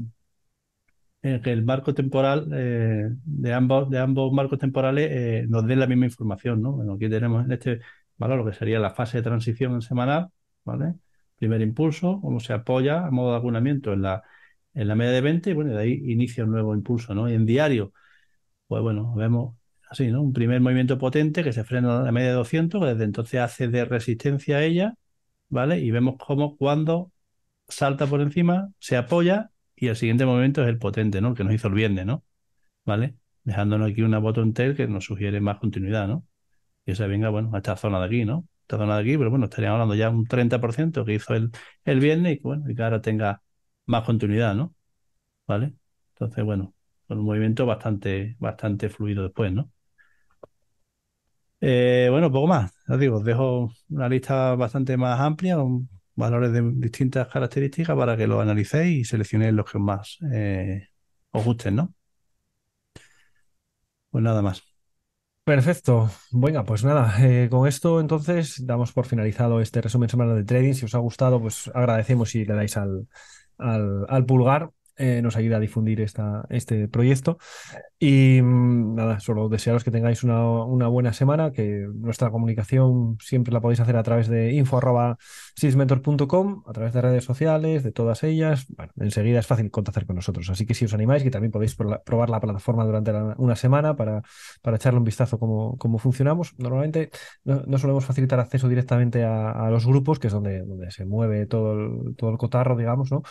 que el marco temporal de ambos marcos temporales nos den la misma información, ¿no? Bueno, aquí tenemos en este valor lo que sería la fase de transición en semanal, ¿vale? Primer impulso, cómo se apoya a modo de acunamiento en la media de 20 y bueno, de ahí inicia un nuevo impulso, ¿no? Y en diario, pues bueno, vemos así, ¿no? Un primer movimiento potente que se frena a la media de 200, que desde entonces hace de resistencia a ella, ¿vale? Y vemos cómo cuando salta por encima, se apoya y el siguiente movimiento es el potente, ¿no? El que nos hizo el viernes, ¿no? ¿Vale? Dejándonos aquí una bottom tail que nos sugiere más continuidad, ¿no? Y esa venga, bueno, a esta zona de aquí, ¿no? Esta zona de aquí, pero bueno, estaríamos hablando ya de un 30% que hizo el viernes y que, bueno, y que ahora tenga más continuidad, ¿no? ¿Vale? Entonces, bueno, con un movimiento bastante, bastante fluido después, ¿no? Bueno, poco más. Os digo, os dejo una lista bastante más amplia con valores de distintas características para que lo analicéis y seleccionéis los que más os gusten, ¿no? Pues nada más. Perfecto. Venga, pues nada, con esto entonces damos por finalizado este resumen semanal de trading. Si os ha gustado, pues agradecemos si le dais al pulgar. Nos ayuda a difundir este proyecto. Y nada, solo desearos que tengáis una buena semana, que nuestra comunicación siempre la podéis hacer a través de info@sysmentor.com, a través de redes sociales, de todas ellas. Bueno, enseguida es fácil contactar con nosotros. Así que si os animáis, que también podéis probar la plataforma durante una semana para echarle un vistazo cómo funcionamos. Normalmente no solemos facilitar acceso directamente a los grupos, que es donde se mueve todo el cotarro, digamos, ¿no?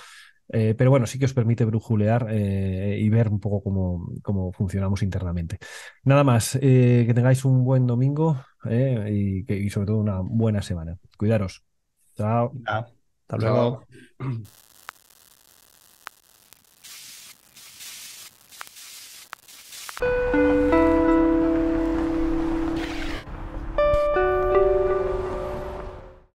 Pero bueno, sí que os permite brujulear y ver un poco cómo funcionamos internamente. Nada más, que tengáis un buen domingo y sobre todo una buena semana. Cuidaros. Chao. Ah, Hasta Chao. luego.